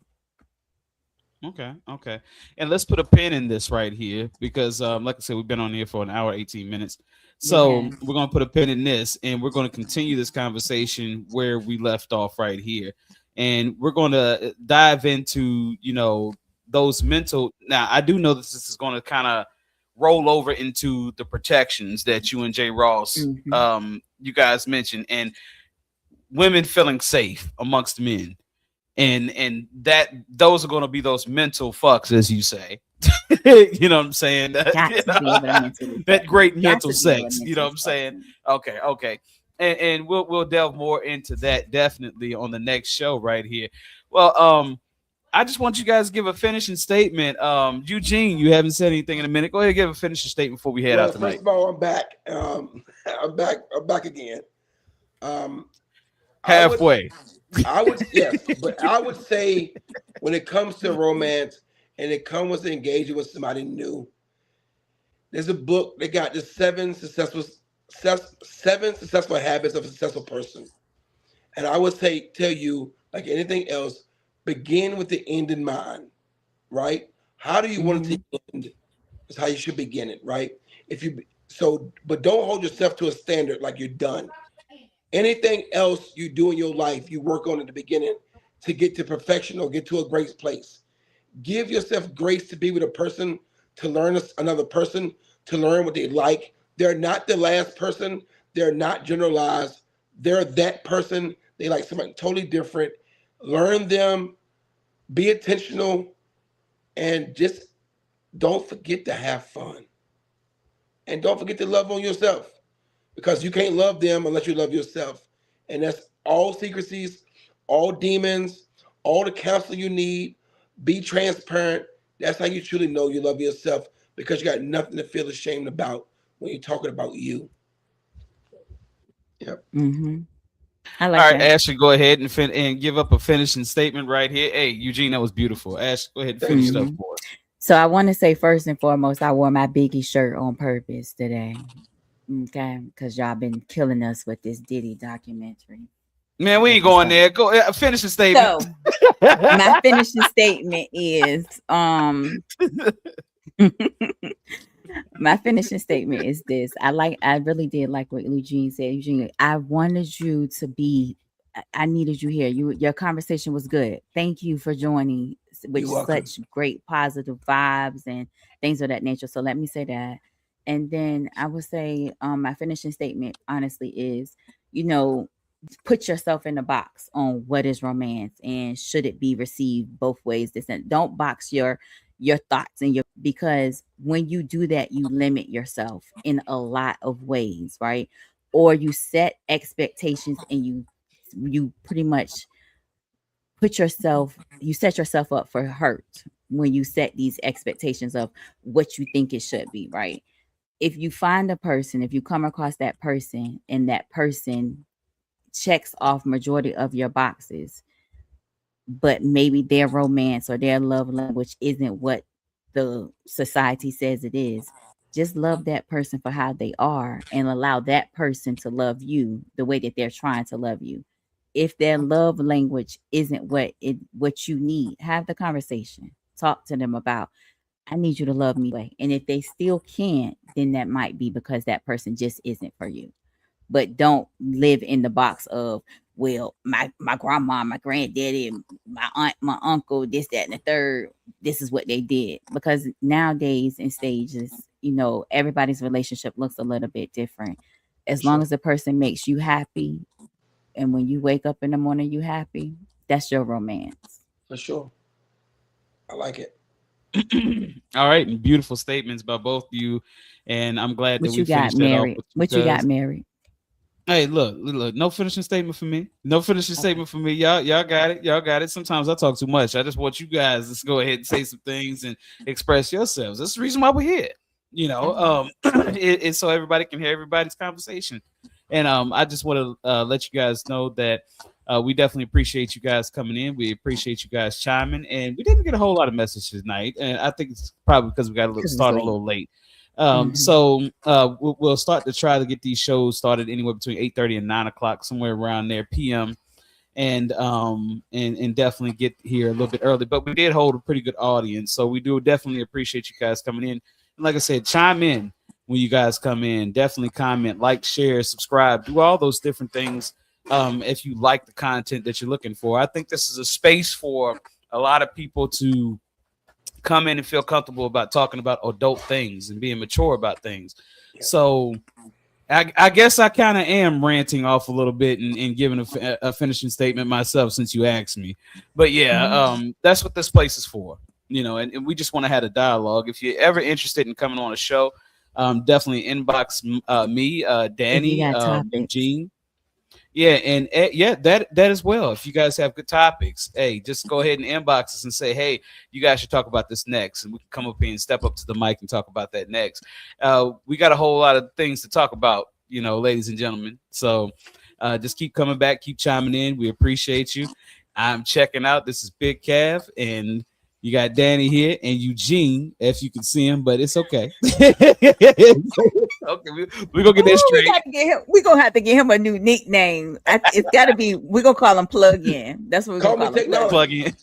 Okay. And let's put a pin in this right here because, like I said, we've been on here for an hour, 18 minutes. So Yeah. we're going to put a pin in this and we're going to continue this conversation where we left off right here. And we're going to dive into, those mental. Now, I do know this is going to kind of roll over into the protections that you and Jay Ross, you guys mentioned, and women feeling safe amongst men. And that those are going to be those mental fucks, as you say. You know what I'm saying? That great mental sex. You know what I'm saying? Okay. And we'll delve more into that definitely on the next show right here. Well, I just want you guys to give a finishing statement. Eugene, you haven't said anything in a minute. Go ahead and give a finishing statement before we head out tonight. First of all, I'm back. I'm back again. Halfway. But I would say when it comes to romance and it comes to engaging with somebody new, there's a book that got the seven successful habits of a successful person. And I would say, tell you, like anything else, begin with the end in mind, right? How do you want it Mm-hmm. to end? Is how you should begin it, right? If you but don't hold yourself to a standard like you're done. Anything else you do in your life, you work on at the beginning to get to perfection or get to a great place. Give yourself grace to be with a person, to learn another person, to learn what they like. They're not the last person. They're not generalized. They're that person. They like something totally different. Learn them, be intentional, and just don't forget to have fun. And don't forget to love on yourself because you can't love them unless you love yourself. And that's all secrecies, all demons, all the counsel you need. Be transparent. That's how you truly know you love yourself because you got nothing to feel ashamed about when you're talking about you. Yep. Mm-hmm. I All like right, that. Ashley, go ahead and give up a finishing statement right here. Hey, Eugene, that was beautiful. Ash, go ahead and Thank finish you. stuff Mm-hmm. for us. So I want to say first and foremost, I wore my Biggie shirt on purpose today. Okay, because y'all been killing us with this Diddy documentary. Man, we ain't Different going stuff. there. Go finish the statement. So my finishing statement is my finishing statement is this. I really did like what Eugene said. Eugene, I wanted you to be I needed you here. Your conversation was good. Thank you for joining with You're welcome. such great positive vibes and things of that nature. So let me say that. And then I would say my finishing statement honestly is, you know, put yourself in the box on what is romance and should it be received both ways. Don't box your thoughts and your because when you do that you limit yourself in a lot of ways, right? Or you set expectations and you pretty much you set yourself up for hurt when you set these expectations of what you think it should be, right? If you find a person, if you come across that person and that person checks off majority of your boxes, but maybe their romance or their love language isn't what the society says it is, just love that person for how they are and allow that person to love you the way that they're trying to love you. If their love language isn't what you need, have the conversation. Talk to them about I need you to love me way. And if they still can't, then that might be because that person just isn't for you. But don't live in the box of, well, my grandma, my granddaddy, my aunt, my uncle, this, that, and the third, this is what they did. Because nowadays in stages, everybody's relationship looks a little bit different. For As long sure. as the person makes you happy and when you wake up in the morning you happy, that's your romance. For sure. I like it. All right, and beautiful statements by both of you, and I'm glad that What we you got finished that off married? with you What you got guys. married? Hey, look, no finishing statement for me. No finishing Okay. statement for me. Y'all got it. Y'all got it. Sometimes I talk too much. I just want you guys to go ahead and say some things and express yourselves. That's the reason why we're here. It's so everybody can hear everybody's conversation. And I just want to let you guys know that we definitely appreciate you guys coming in. We appreciate you guys chiming, and we didn't get a whole lot of messages tonight, and I think it's probably because we got Because it's started a late. little late. Mhm. So we'll start to try to get these shows started anywhere between 8:30 and 9 o'clock, somewhere around there p.m. And definitely get here a little bit early. But we did hold a pretty good audience, so we do definitely appreciate you guys coming in. And like I said, chime in when you guys come in. Definitely comment, like, share, subscribe, do all those different things. If you like the content that you're looking for, I think this is a space for a lot of people to come in and feel comfortable about talking about adult things and being mature about things. Yep. So I guess I kind of am ranting off a little bit and giving a finishing statement myself since you asked me. But yeah, that's what this place is for, and we just want to have a dialogue. If you're ever interested in coming on a show, definitely inbox me, If you Danny, got topics. Eugene. Yeah, and yeah, that as well. If you guys have good topics, hey, just go ahead and inbox us and say, hey, you guys should talk about this next, and we can come up here and step up to the mic and talk about that next. We got a whole lot of things to talk about, ladies and gentlemen. So just keep coming back, keep chiming in. We appreciate you. I'm checking out. This is Big Cav, and You got Danny here and Eugene, if you can see him, but it's okay. Okay, we're gonna get that straight. We're gonna have to get him a new nickname. It's gotta be, we're gonna call him Plug In. That's what we're Call gonna me call him. Plug in.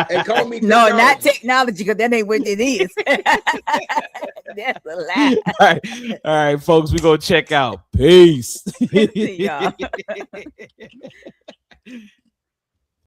And call me No, technology. not technology, because that ain't what it is. That's a lie. All right, folks, we're gonna check out. Peace. See y'all.